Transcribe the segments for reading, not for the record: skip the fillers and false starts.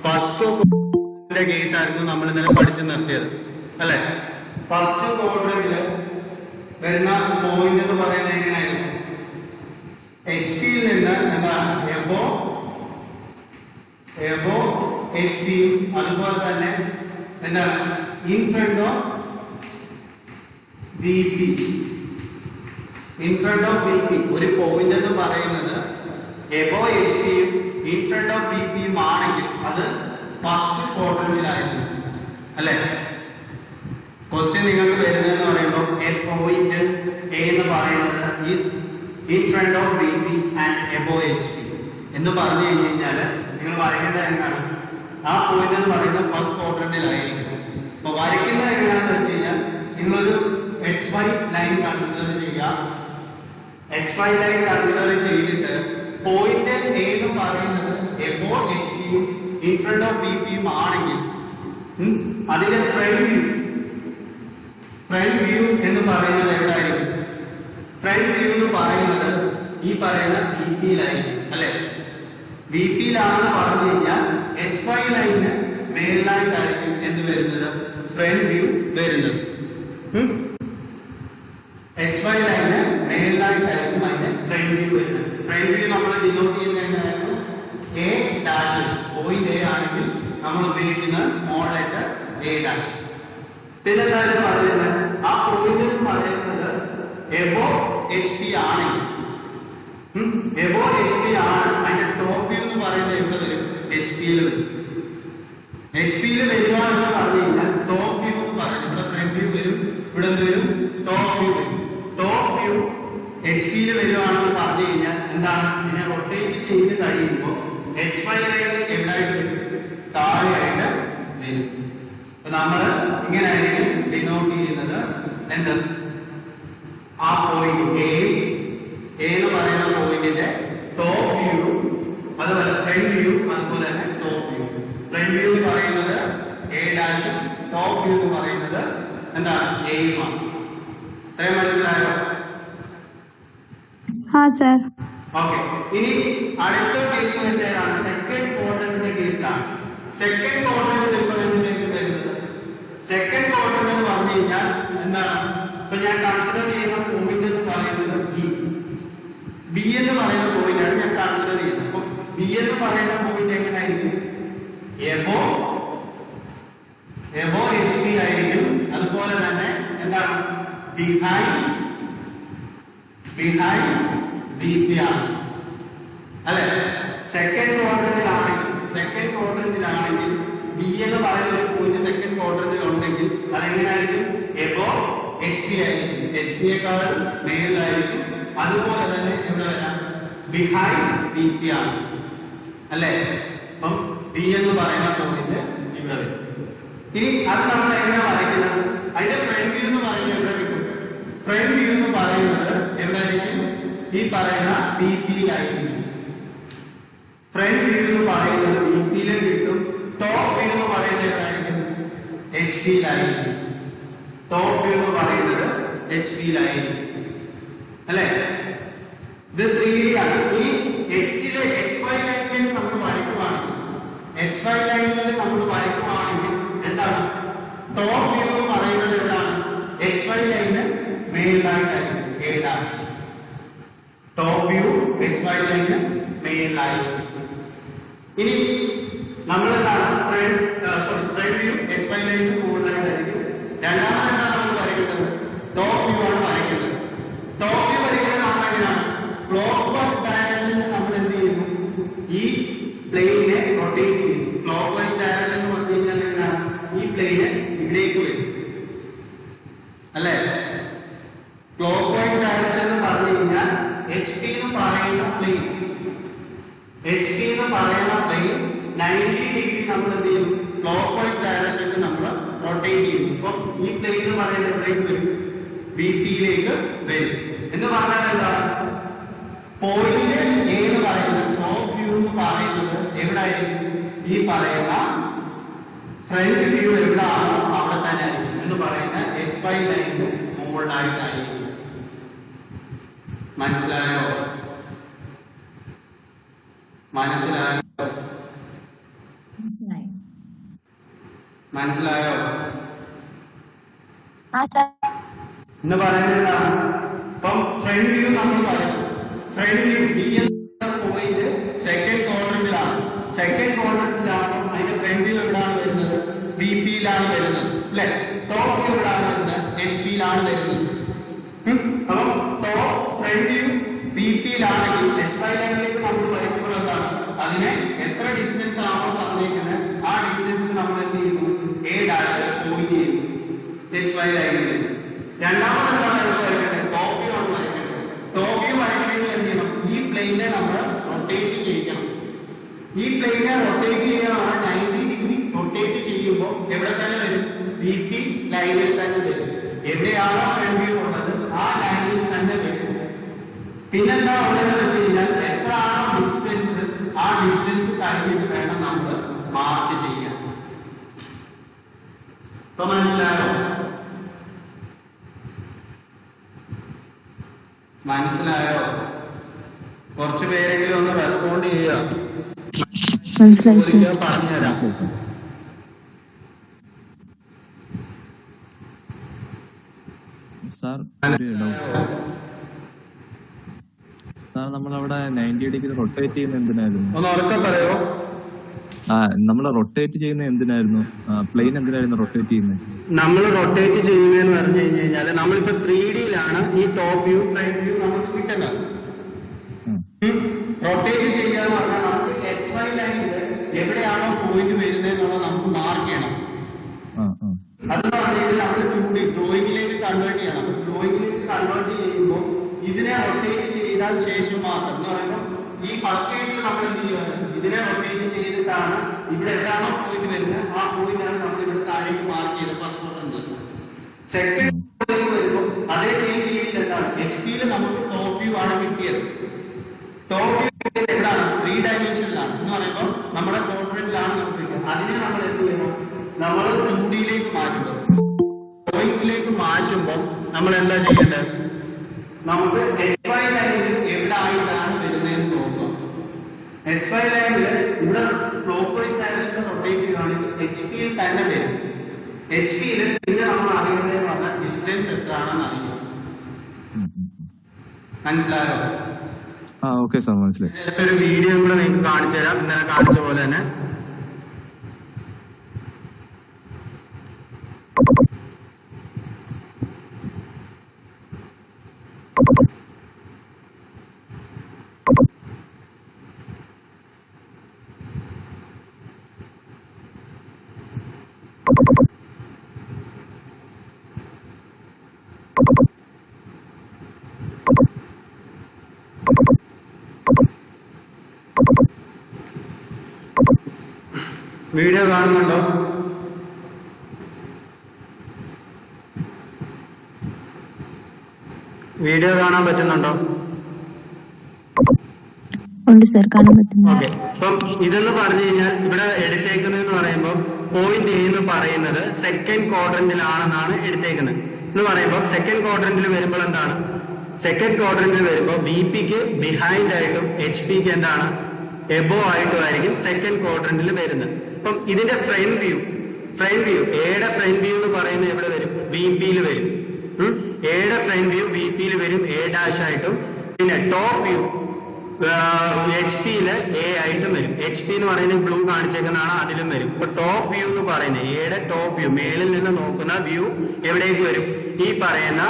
First case ആയിരുന്നു നമ്മൾ ഇന്നലെ പഠിച്ചു നിർത്തിയത് അല്ലെ. ഫസ്റ്റ് ക്വാഡ്രന്റില് വരുന്ന പോയിന്റ് എന്ന് പറയുന്നത് എങ്ങനെയായിരുന്നു? എച്ച് പിയിൽ നിന്ന് എന്താണ് എബോ എച്ച് പിയും അതുപോലെ തന്നെ എന്താണ് in front of B P. In front of B P ഒരു പോയിന്റ് എന്ന് പറയുന്നത് എബോ എച്ച് പിയും ഇൻ ഫ്രണ്ട് ഓഫ് ബി പിയും ആണെങ്കിൽ അത് ഫസ്റ്റ് ക്വാഡ്രന്റിലായിരുന്നു അല്ലെ. ക്വസ്റ്റ്യൻ നിങ്ങൾക്ക് വരുന്നതെന്ന് പറയുമ്പോൾ എ പോയിന്റ് എ എന്ന് പറയുന്നത് is in front of B P and above H P എന്ന് പറഞ്ഞു കഴിഞ്ഞാൽ നിങ്ങൾ വരയ്ക്കേണ്ടത് എന്താണ്? ആ പോയിന്റ് എന്ന് പറയുന്നത് ഫസ്റ്റ് ക്വാഡ്രന്റിലായിരിക്കും. അപ്പൊ വരയ്ക്കുന്നത് എങ്ങനെയാണെന്ന് വെച്ച് കഴിഞ്ഞാൽ നിങ്ങളൊരു എക്സ് വൈ ലൈൻ കൺസിഡർ ചെയ്യുക. എക്സ് വൈ ലൈൻ കൺസിഡർ ചെയ്തിട്ട് പോയിന്റ് എ എന്ന് പറയുന്നത് എബോ എച്ച് പിയും ഇൻ ഫ്രണ്ട് ഓഫ് ബി പിയും ആണെങ്കിൽ അതിന്റെ ഫ്രണ്ട് വ്യൂ എന്ന് പറയുന്നത് എവിടെയായിരിക്കും? ഫ്രണ്ട് വ്യൂ എന്ന് പറയുന്നത് ഈ പറയുന്ന ബി പിയിലായിരിക്കും അല്ലെ. ബി പിയിലാണെന്ന് പറഞ്ഞു കഴിഞ്ഞാൽ എക്സ് വൈ ലൈന് മേലിലായിട്ടായിരിക്കും എന്ത് വരുന്നത്? ഫ്രണ്ട് വ്യൂ വരുന്നത്. എക്സ് വൈ ലൈന് മേലിലായിട്ടായിരിക്കും അതിന്റെ ഫ്രണ്ട് വ്യൂ വരുന്നത്. ഫ്രണ്ട് വ്യൂ നമ്മൾ ഡിനോട്ട് ചെയ്യുന്നത് എങ്ങനെയായിരുന്നു? A dash. പോയിന്റ് എ ആണെങ്കിൽ നമ്മൾ ഉപയോഗിക്കുന്ന സ്മോൾ ലെറ്റർ എ ഡാഷ്. പിന്നെ എന്തായാലും പറയുന്നത് ആ പോയിന്റ് എന്ന് പറയുന്നത് എബോ എച്ച് പി ആണെങ്കിൽ എബോ എച്ച് പി ആണ്. അതിന്റെ ടോപ്പ് വ്യൂ എന്ന് പറയുന്നത് എവിടെ വരും? എച്ച് പിയിൽ വരും. എച്ച് പിയിൽ വരിക എന്ന് പറഞ്ഞു കഴിഞ്ഞാൽ ടോപ്പ് വ്യൂ എന്ന് പറയുന്നത് ഇവിടെ ഫ്രണ്ട് വ്യൂ വരും, ഇവിടെ വരും ടോപ്പ് വ്യൂ വരും. ടോപ്പ് വ്യൂ എച്ച് പിയിൽ വരുവാണെന്ന് പറഞ്ഞു കഴിഞ്ഞാൽ എന്താണ്? ഇതിനെ റൊട്ടേറ്റ് ചെയ്ത് കഴിയുമ്പോൾ എക്സ് വൈ ലൈനിലേക്ക് എവിടെയായിട്ട് വരും? താഴെയായിട്ട് വരും. അപ്പൊ നമ്മള് ഇങ്ങനെയായിരിക്കും ഡിനോട്ട് ചെയ്യുന്നത്. എന്ത്? ആ പോയിന്റ് എ എന്ന് പറയുന്ന പോയിന്റിന്റെ ടോപ്പ് വ്യൂ, അതുപോലെ ഫ്രണ്ട് വ്യൂ, അതുപോലെ തന്നെ ടോപ്പ് വ്യൂ. ഫ്രണ്ട് വ്യൂ എന്ന് പറയുന്നത് എ ഡാഷ്, ടോപ്പ് വ്യൂ എന്ന് പറയുന്നത് എന്താണ്? എയുമാണ്. ഇത്രയും മനസ്സിലായോ? ഓക്കെ. ഇനി അടുത്ത കേസ് വരുന്നതാണ് സെക്കൻഡ് ക്വാഡ്രന്റിന്റെ കേസാണ്. സെക്കൻഡ് ക്വാഡ്രന്റ് വരുമ്പോൾ എന്തിലേക്ക് വരുന്നത്? സെക്കൻഡ് ക്വാഡ്രന്റ് എന്ന് പറഞ്ഞു കഴിഞ്ഞാൽ എന്താണ്? ഇപ്പൊ ഞാൻ കൺസിഡർ ചെയ്യുന്ന പോയിന്റ് എന്ന് പറയുന്നത് ബി എന്ന് പറയുന്ന പോയിന്റ് ആണ് ഞാൻ കൺസിഡർ ചെയ്യുന്നത്. അപ്പൊ ബി എന്ന് പറയുന്ന പോയിന്റ് എങ്ങനെയായിരിക്കും? എബോ എച്ച് പി ആയിരിക്കും. അതുപോലെ തന്നെ എന്താണ്? ബിഹൈൻഡ് ബി പി ആണ് അല്ലെ. സെക്കൻഡ് ക്വാഡ്രന്റിലാണെങ്കിൽ ബി എന്ന് പറയുന്ന ഒരു പോയിന്റ് സെക്കൻഡ് ക്വാഡ്രന്റിൽ ഉണ്ടെങ്കിൽ അതെങ്ങനെയായിരിക്കും? എബോ എച്ച് പി ആയിരിക്കും. എച്ച് പിയേക്കാൾ മേലിലായിരിക്കും. അതുപോലെ തന്നെ ഇവിടെ വരാം ബിഹൈൻഡ് ബി പി ആണ് അല്ലെ. അപ്പം ബി എന്ന് പറയുന്ന പോയിന്റ് ഇവിടെ വരും. ഇനി അത് നമ്മൾ എങ്ങനെയാണ് വരയ്ക്കുന്നത്? അതിന്റെ ഫ്രണ്ട് വ്യൂ എന്ന് പറയുന്നത് എവിടെ കിട്ടും? ഫ്രണ്ട് വ്യൂ എന്ന് പറയുന്നത് എവിടെയായിരിക്കും? ഈ പറയുന്ന ബി പിയിലായിരിക്കും. ഫ്രണ്ട് വ്യൂ എന്ന് പറയുന്നത് ബി പിയിലും കിട്ടും. ടോപ്പ് വ്യൂ എന്ന് പറയുന്നത് എവിടെയായിരിക്കും? എച്ച് പിയിലായിരിക്കും. ടോപ്പ് വ്യൂ എന്ന് പറയുന്നത് എച്ച് പിയിലായിരിക്കും അല്ലെ. ഇത് 3D ആണ്. ഈ എക്സിലെ എക്സ് വൈ ലൈനിൽ നമ്മൾ വരയ്ക്കുവാണെങ്കിൽ എന്താണ്? ടോപ്പ് വ്യൂ എന്ന് പറയുന്നത് എവിടെയാണ്? എക്സ് വൈ ലൈന് മേലിലായിട്ടായിരിക്കും. A dash. Top view X Y line മേലിലായിരിക്കും. ഇനി നമ്മൾ എന്താണ്? Front view X Y line മുകളിലായിട്ടായിരിക്കും. രണ്ടാമത് നമ്മൾ വരയ്ക്കുന്നത് ടോപ്പ് വ്യൂ ആണ് വരയ്ക്കുന്നത്. ടോപ്പ് വ്യൂ വരയ്ക്കുന്നത് നമ്മൾ എങ്ങനെയാണ്? ക്ലോക്ക് വൈസ് ഡയറക്ഷനിൽ നമ്മൾ എന്ത് ചെയ്യുന്നു? ഈ പ്ലെയിനെ റൊട്ടേറ്റ് ചെയ്യുന്നു. ക്ലോക്ക് വൈസ് ഡയറക്ഷൻ എന്ന് പറഞ്ഞു കഴിഞ്ഞാൽ എന്താണ്? ഈ പ്ലെയിന് ഇവിടേക്ക് വരും അല്ലെ. ക്ലോക്ക് വൈസ് ഡയറക്ഷൻ എന്ന് പറഞ്ഞു കഴിഞ്ഞാൽ എച്ച് പി എന്ന് പറയുന്ന പ്ലെയിൻ 90 ഡിഗ്രി നമ്മൾ എന്ത് ചെയ്യും? ക്ലോക്ക് വൈസ് ഡയറക്ഷനിൽ നമ്മൾ റൊട്ടേറ്റ് ചെയ്യും. അപ്പം ഈ പ്ലെയിൻ എന്ന് പറയുന്നത് എവിടേക്ക് വരും? ബി പിയിലേക്ക് വരും. എന്ന് പറഞ്ഞാൽ എന്താണ്? പോയിന്റ് എ എന്ന് പറയുന്നത് ടോപ്പ് വ്യൂ എന്ന് പറയുന്നത് എവിടെയായിരിക്കും? ഈ പറയുന്ന ഫ്രണ്ട് വ്യൂ എവിടെയാണോ അവിടെ തന്നെ ആയിരിക്കും. എന്ന് പറയുന്ന എക്സ് വൈ ലൈനിന് മുകളിലായിട്ടായിരിക്കും. മനസ്സിലായോ? മനസ്സിലായോ? മനസ്സിലായോ? എന്ന് പറയുന്നത് ഇപ്പം ഫ്രണ്ട് വ്യൂ നമ്മൾ വരച്ചു. ഫ്രണ്ട് വ്യൂ ബി എന്ന പോയിന്റ് സെക്കൻഡ് ക്വാഡ്രന്റിലാണ്. സെക്കൻഡ് ക്വാഡ്രന്റിലാണ് അതിന്റെ ഫ്രണ്ട് വ്യൂ എവിടെയാണ് വരുന്നത്? ബി പിയിലാണ് വരുന്നത് അല്ലെ? ടോപ്പ് വ്യൂ എവിടെയാണ് വരുന്നത്? എച്ച് പിയിലാണ് വരുന്നത്. അപ്പം ടോപ്പ് ഫ്രണ്ട് വ്യൂ ബി പിയിലാണെങ്കിൽ എക്സ് വൈ ലൈനിലേക്ക് നമ്മൾ വരയ്ക്കുമ്പോൾ എന്താണ്? അതിനെ എത്ര ഡിസ്റ്റൻസ് ആണോ പറഞ്ഞേക്കുന്നത് ആ ഡിസ്റ്റൻസിൽ നമ്മൾ എന്ത് ചെയ്യുന്നു? എ ഡാഷ് പോയിന്റ് ചെയ്യുന്നു എക്സ് വൈ ലൈനിൽ. രണ്ടാമത് എന്താണ് വരയ്ക്കേണ്ടത്? ടോപ്പ് വ്യൂ ആണ് വരയ്ക്കേണ്ടത്. ടോപ്പ് വ്യൂ വരയ്ക്കണമെങ്കിൽ എന്ത് ചെയ്യണം? ഈ പ്ലെയിനെ നമ്മൾ റൊട്ടേറ്റ് ചെയ്യിക്കണം. ഈ പ്ലെയിനെ റൊട്ടേറ്റ് ചെയ്യുകയാണ് 90 ഡിഗ്രി റൊട്ടേറ്റ് ചെയ്യുമ്പോൾ എവിടെ തന്നെ വരും? ബി പി ലൈനിൽ തന്നെ വരും. എവിടെയാണോ ഫ്രണ്ട് വ്യൂ ഉള്ളത് ആ ലൈനിൽ തന്നെ വരും. പിന്നെന്താ ഉള്ളതെന്ന് വെച്ച് കഴിഞ്ഞാൽ എത്ര ആണോ ഡിസ്റ്റൻസ് ആ ഡിസ്റ്റൻസ് കഴിഞ്ഞിട്ട് വേണം നമ്മൾ മാർക്ക് ചെയ്യാൻ. ഇപ്പൊ മനസ്സിലായോ? മനസ്സിലായോ? കുറച്ചു പേരെങ്കിലും ഒന്ന് റെസ്പോണ്ട് ചെയ്യുക. പറഞ്ഞുതരാം. സാർ നമ്മളവിടെ 90 ഡിഗ്രി റൊട്ടേറ്റ് ചെയ്യുന്ന എന്തിനായിരുന്നു? ഒന്ന് ഉറക്കെ പറയോ? നമ്മൾ റൊട്ടേറ്റ് ചെയ്യുന്ന എന്തിനായിരുന്നു? പ്ലെയിൻ എന്തിനായിരുന്നു റൊട്ടേറ്റ് ചെയ്യുന്നത്? നമ്മൾ റൊട്ടേറ്റ് ചെയ്യുന്നതെന്ന് പറഞ്ഞു കഴിഞ്ഞാൽ നമ്മളിപ്പോ 3Dയിലാണ് ഈ ടോപ്പ് വ്യൂ ഫ്രണ്ട് വ്യൂ നമുക്ക് കിട്ടുന്നത്. റൊട്ടേറ്റ് ചെയ്യുക എന്ന് പറഞ്ഞാൽ നമുക്ക് എക്സ് വൈ ലൈനിൽ എവിടെയാണോ പോയിന്റ് വരുന്നത് എന്നുള്ളത് നമുക്ക് മാർക്ക് ചെയ്യണം. അതെന്ന് പറഞ്ഞാൽ നമ്മൾ 2D ഡ്രോയിങ്ങിലേക്ക് കൺവേർട്ട് ചെയ്യണം. അപ്പൊ ഡ്രോയിങ്ങിലേക്ക് കൺവേർട്ട് ചെയ്യുമ്പോൾ ഇതിനെ റൊട്ടേറ്റ് ചെയ്താൽ ശേഷം മാത്രം എന്ന് പറയുമ്പോൾ ഈ ഫസ്റ്റ് കേസിൽ നമ്മൾ എന്ത് ചെയ്യുന്നത്? ഇതിനെ റൊട്ടേറ്റ് ചെയ്തിട്ടാണ് ഇവിടെ എവിടെയാണോ പോയിന്റ് വരുന്നത് ആ പോയിന്റാണ് നമ്മൾ ഇവിടെ താഴേക്ക് മാർക്ക് ചെയ്ത് ഫസ്റ്റ് ക്വാഡ്രന്റിൽ. സെക്കൻഡ് വരുമ്പോൾ അതേ സെയിം രീതിയിൽ എന്താണ്? എച്ച് പിയിൽ നമുക്ക് ടോപ്പ് വ്യൂ ആണ് കിട്ടിയത്. ടോപ്പ് വ്യൂ എവിടെയാണ്? 3 ഡയമെൻഷനിലാണ് എന്ന് പറയുമ്പോൾ നമ്മുടെ ക്വാഡ്രന്റിലാണ് നമുക്ക് കിട്ടുന്നത്. അതിനെ നമ്മൾ എന്ത് ചെയ്യണം? നമ്മൾ 2Dയിലേക്ക് മാറ്റുമ്പോൾ പോയിന്റ്സിലേക്ക് മാറ്റുമ്പോൾ നമ്മൾ എന്താ ചെയ്യേണ്ടത്? നമുക്ക് എക്സ് വൈ ലൈനിൽ എവിടെ ആയിട്ടാണ് വരുന്നതെന്ന് നോക്കാം. എക്സ് വൈ ലൈനിൽ ഇവിടെ ക്ലോക്ക് വൈസ് ഡയറക്ഷനിൽ റൊട്ടേറ്റ് ചെയ്യുകയാണെങ്കിൽ എച്ച് പിയിൽ തന്നെ വരും. എച്ച് പിയിൽ പിന്നെ നമ്മൾ അറിയുന്നതെന്ന് പറഞ്ഞാൽ ഡിസ്റ്റൻസ് എത്രയാണെന്ന് അറിയാം. മനസ്സിലായോ? ഓക്കെ സാർ, മനസ്സിലായി. ജസ്റ്റ് ഒരു വീഡിയോ കൂടെ നിങ്ങൾക്ക് കാണിച്ചു തരാം. ഇന്നലെ കാണിച്ച പോലെ തന്നെ. വീഡിയോ കാണുന്നുണ്ടോ? വീഡിയോ കാണാൻ പറ്റുന്നുണ്ടോ? ഉണ്ട് സർ, കാണാൻ പറ്റുന്നു. ഓക്കെ. അപ്പം ഇതെന്ന് പറഞ്ഞു കഴിഞ്ഞാൽ ഇവിടെ എടുത്തേക്കുന്നതെന്ന് പറയുമ്പോൾ പോയിന്റ് എ എന്ന് പറയുന്നത് സെക്കൻഡ് ക്വാഡ്രന്റിലാണെന്നാണ് എടുത്തേക്കുന്നത്. എന്ന് പറയുമ്പോൾ സെക്കൻഡ് ക്വാഡ്രന്റിൽ വരുമ്പോൾ എന്താണ്? സെക്കൻഡ് ക്വാഡ്രന്റിൽ വരുമ്പോൾ ബി പിക്ക് ബിഹൈൻഡ് ആയിട്ടും എച്ച് പിക്ക് എന്താണ്? എബോ ആയിട്ടും ആയിരിക്കും സെക്കൻഡ് ക്വാഡ്രന്റിൽ വരുന്നത്. അപ്പം ഇതിന്റെ ഫ്രണ്ട് വ്യൂ എയുടെ ഫ്രണ്ട് വ്യൂ എന്ന് പറയുന്നത് എവിടെ വരും? ബി പിയിൽ വരും. എയുടെ ഫ്രണ്ട് വ്യൂ ബി പിയിൽ വരും, എ ഡാഷ് ആയിട്ടും. പിന്നെ ടോപ്പ് വ്യൂ എച്ച് പിയില് എ ആയിട്ടും വരും. എച്ച് പി എന്ന് പറയുന്നത് ബ്ലൂ കാണിച്ചേക്കുന്നതാണ്, അതിലും വരും. ഇപ്പൊ ടോപ്പ് വ്യൂ എന്ന് പറയുന്നത് എയുടെ ടോപ്പ് വ്യൂ മേളിൽ നിന്ന് നോക്കുന്ന വ്യൂ എവിടേക്ക് വരും? ഈ പറയുന്ന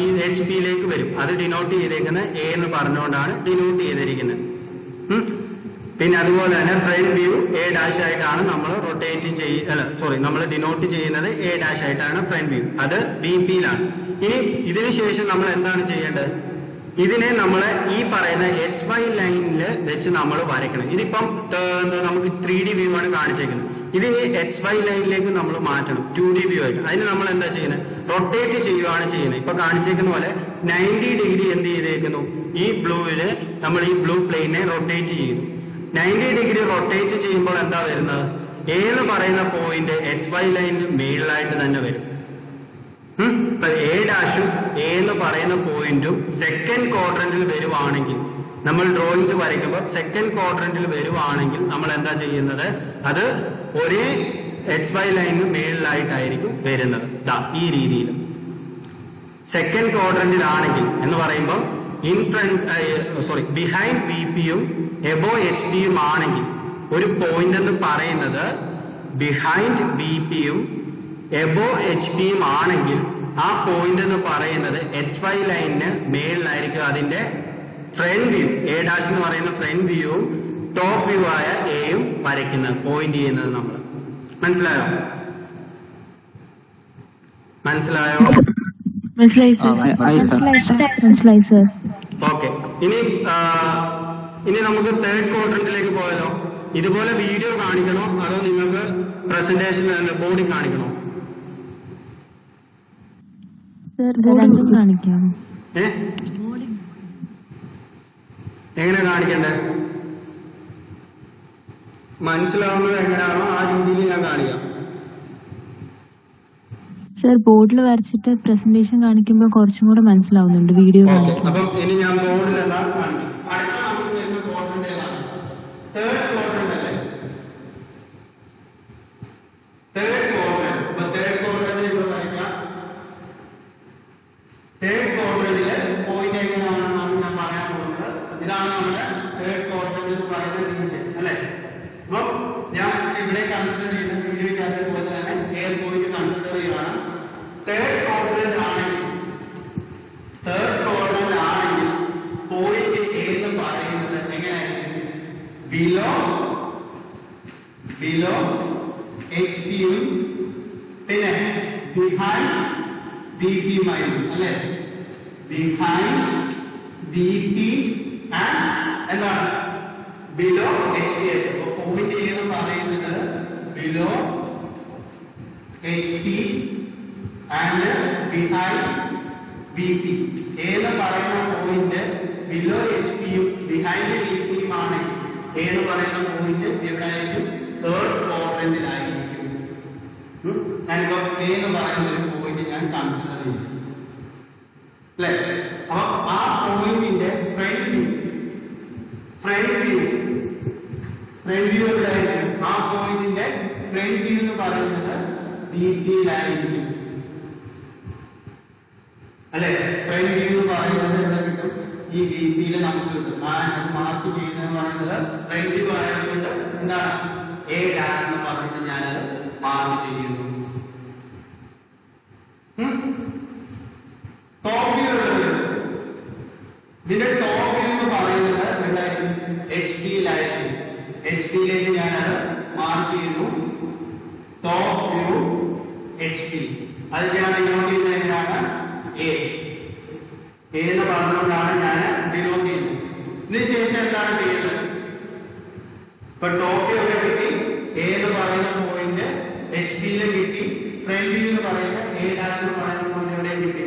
ഈ എച്ച് പിയിലേക്ക് വരും. അത് ഡിനോട്ട് ചെയ്തേക്കുന്നത് എ എന്ന് പറഞ്ഞുകൊണ്ടാണ് ഡിനോട്ട് ചെയ്തിരിക്കുന്നത്. പിന്നെ അതുപോലെ തന്നെ ഫ്രണ്ട് വ്യൂ എ ഡാഷ് ആയിട്ടാണ് നമ്മൾ നമ്മൾ ഡിനോട്ട് ചെയ്യുന്നത്. എ ഡാഷ് ആയിട്ടാണ് ഫ്രണ്ട് വ്യൂ, അത് ബി പിയിലാണ്. ഇനി ഇതിനു ശേഷം നമ്മൾ എന്താണ് ചെയ്യേണ്ടത്? ഇതിനെ നമ്മൾ ഈ പറയുന്ന എക്സ് വൈ ലൈനിൽ വെച്ച് നമ്മൾ വരയ്ക്കണം. ഇതിപ്പം നമുക്ക് 3D വ്യൂ ആണ് കാണിച്ചേക്കുന്നത്. ഇത് എക്സ് വൈ ലൈനിലേക്ക് നമ്മൾ മാറ്റണം 2D വ്യൂ ആയിട്ട്. അതിന് നമ്മൾ എന്താ ചെയ്യുന്നത്? റൊട്ടേറ്റ് ചെയ്യുകയാണ് ചെയ്യുന്നത്. ഇപ്പൊ കാണിച്ചേക്കുന്ന പോലെ 90 ഡിഗ്രി എന്ത് ചെയ്തേക്കുന്നു? ഈ ബ്ലൂവില് നമ്മൾ ഈ ബ്ലൂ പ്ലെയിനെ റൊട്ടേറ്റ് ചെയ്യുന്നു. 90 ഡിഗ്രി റൊട്ടേറ്റ് ചെയ്യുമ്പോൾ എന്താ വരുന്നത്? എ എന്ന് പറയുന്ന പോയിന്റ് എക്സ് വൈ ലൈനിന് മേളിലായിട്ട് തന്നെ വരും. എ ഡാഷും എ എന്ന് പറയുന്ന പോയിന്റും സെക്കൻഡ് ക്വാഡ്രന്റിൽ വരുവാണെങ്കിൽ, നമ്മൾ ഡ്രോയിങ്സ് വരയ്ക്കുമ്പോൾ സെക്കൻഡ് ക്വാഡ്രന്റിൽ വരുവാണെങ്കിൽ നമ്മൾ എന്താ ചെയ്യുന്നത്? അത് ഒരേ XY ലൈനിന് മേളിലായിട്ടായിരിക്കും വരുന്നത്. ഈ രീതിയിൽ. സെക്കൻഡ് ക്വാഡ്രന്റിലാണെങ്കിൽ എന്ന് പറയുമ്പോൾ ബിഹൈൻഡ് VPയും എബോ HBയും ആണെങ്കിൽ ഒരു പോയിന്റ് എന്ന് പറയുന്നത് ബിഹൈൻഡ് VPയും എബോ HBയും ആണെങ്കിൽ ആ പോയിന്റ് എന്ന് പറയുന്നത് XY ലൈനിന് മേളിലായിരിക്കും അതിന്റെ ഫ്രണ്ട് വ്യൂ, A' എന്ന് പറയുന്ന ഫ്രണ്ട് വ്യൂവും ടോപ്പ് വ്യൂ ആയ എയും വരയ്ക്കുന്നത്, പോയിന്റ് ചെയ്യുന്നത് നമ്മൾ. മനസ്സിലായോ? മനസ്സിലായി സർ. ഓക്കെ, ഇനി നമുക്ക് തേർഡ് ക്വാഡ്രന്റിലേക്ക് പോയാലോ? ഇതുപോലെ വീഡിയോ കാണിക്കണോ അതോ നിങ്ങൾക്ക് പ്രസന്റേഷൻ ബോർഡിൽ കാണിക്കണോ? രണ്ടും കാണിക്കാമോ? എങ്ങനെ കാണിക്കണ്ടേ? മനസ്സിലാവുന്നത് എങ്ങനെയാണോ ആ രീതിയിൽ ഞാൻ കാണിക്കാം. സർ ബോർഡിൽ വരച്ചിട്ട് പ്രസന്റേഷൻ കാണിക്കുമ്പോൾ കുറച്ചും കൂടെ മനസ്സിലാവുന്നുണ്ട് വീഡിയോ. അപ്പം ഇനി ഞാൻ ബോർഡിലല്ല കാണിക്കാം. അടുത്ത നമുക്ക് വരുന്ന ക്വാഡ്രന്റ് ഏതാണ്? തേർഡ് ക്വാഡ്രന്റ് അല്ലേ? Third quadrant. അപ്പൊ തേർഡ് ക്വാഡ്രന്റിലേക്ക് വരയ്ക്കാം. തേർഡ് ക്വാഡ്രന്റിലെ പോയിന്റ് എങ്ങനെയാണെന്നാണ് ഞാൻ പറയാൻ പോകുന്നത്. ഇതാണ് നമ്മുടെ തേർഡ് ക്വാഡ്രന്റ് എന്ന് പറയുന്ന റീജിയൻ അല്ലെ? അപ്പൊ ഞാൻ ഇവിടെ കൺസിഡർ ചെയ്യുന്ന വീഡിയോയ്ക്കകത്ത് പോലെ തന്നെ എയർ പോയിന്റ് കൺസിഡർ ചെയ്യുകയാണ്. തേർഡ് ക്വാഡ്രന്റ് ആണെങ്കിൽ പോയിന്റ് എന്ന് പറയുന്നത് എങ്ങനെയായിരിക്കും? ബിലോ HPയും പിന്നെ ബിഹൈൻഡ് VPയും ആയിരിക്കും അല്ലെ? ബിഹൈൻഡ് VP ആൻഡ് എന്താണ്? ബിലോ HP ആയിരിക്കും. അപ്പൊ പോയിന്റ് എന്ന് പറയുന്നത് below HP and behind VP. എന്ന് പറയുന്ന പോയിന്റ് ബിലോ HPയും ബിഹൈൻഡ് VPയും ആണെങ്കിൽ എന്ന് പറയുന്ന പോയിന്റ് എവിടെയായിരിക്കും? തേർഡ് ക്വാഡ്രന്റിലായിരിക്കും. ഞാനിപ്പോ എന്ന് പറയുന്ന ഒരു പോയിന്റ് ഞാൻ കൺസിഡർ ചെയ്യും അല്ലെ? അപ്പൊ ആ പോയിന്റിന്റെ ഫ്രണ്ട് വ്യൂ എവിടെയായിരിക്കും? ആ പോയിന്റിന്റെ ഫ്രണ്ട് വ്യൂ എന്ന് പറയുന്നത് VPയിലായിരിക്കും അല്ലെ? ഫ്രണ്ട് വ്യൂ എന്ന് പറയുന്നത് എവിടെ കിട്ടും? ഈ VPയിൽ നമുക്ക് കിട്ടും. ആ മാർക്ക് ചെയ്യുന്നത് പറയുന്നത് ഫ്രണ്ട് വ്യൂ ആയതുകൊണ്ട് എന്താണ് A' എന്ന് പറഞ്ഞിട്ട് ഞാനത് മാർക്ക് ചെയ്യുന്നു. ടോപ്പ് വ്യൂ ഇതിന്റെ ടോപ്പ് വ്യൂ എന്ന് പറയുന്നത് എന്തായിരിക്കും? HPയിലായിരിക്കും. HPയിലേക്ക് ഞാനത് മാർക്ക് ചെയ്യുന്നു. Top view HP. അത് ഞാൻ ഡിനോട്ട് ചെയ്യുന്നത് എങ്ങനെയാണ്? A എന്ന് പറഞ്ഞുകൊണ്ടാണ് ഞാൻ ഡിനോട്ട് ചെയ്യുന്നത്. ഇതിനുശേഷം എന്താണ് ചെയ്യേണ്ടത്? ഇപ്പൊ ടോപ്പ് വ്യൂ ഒക്കെ കിട്ടി, A എന്ന് പറയുന്ന പോയിന്റ് HPയിലും കിട്ടി, ഫ്രണ്ട് വ്യൂ എന്ന് പറയുന്ന A' എന്ന് പറയുന്ന പോയിന്റ് എവിടെയും കിട്ടി,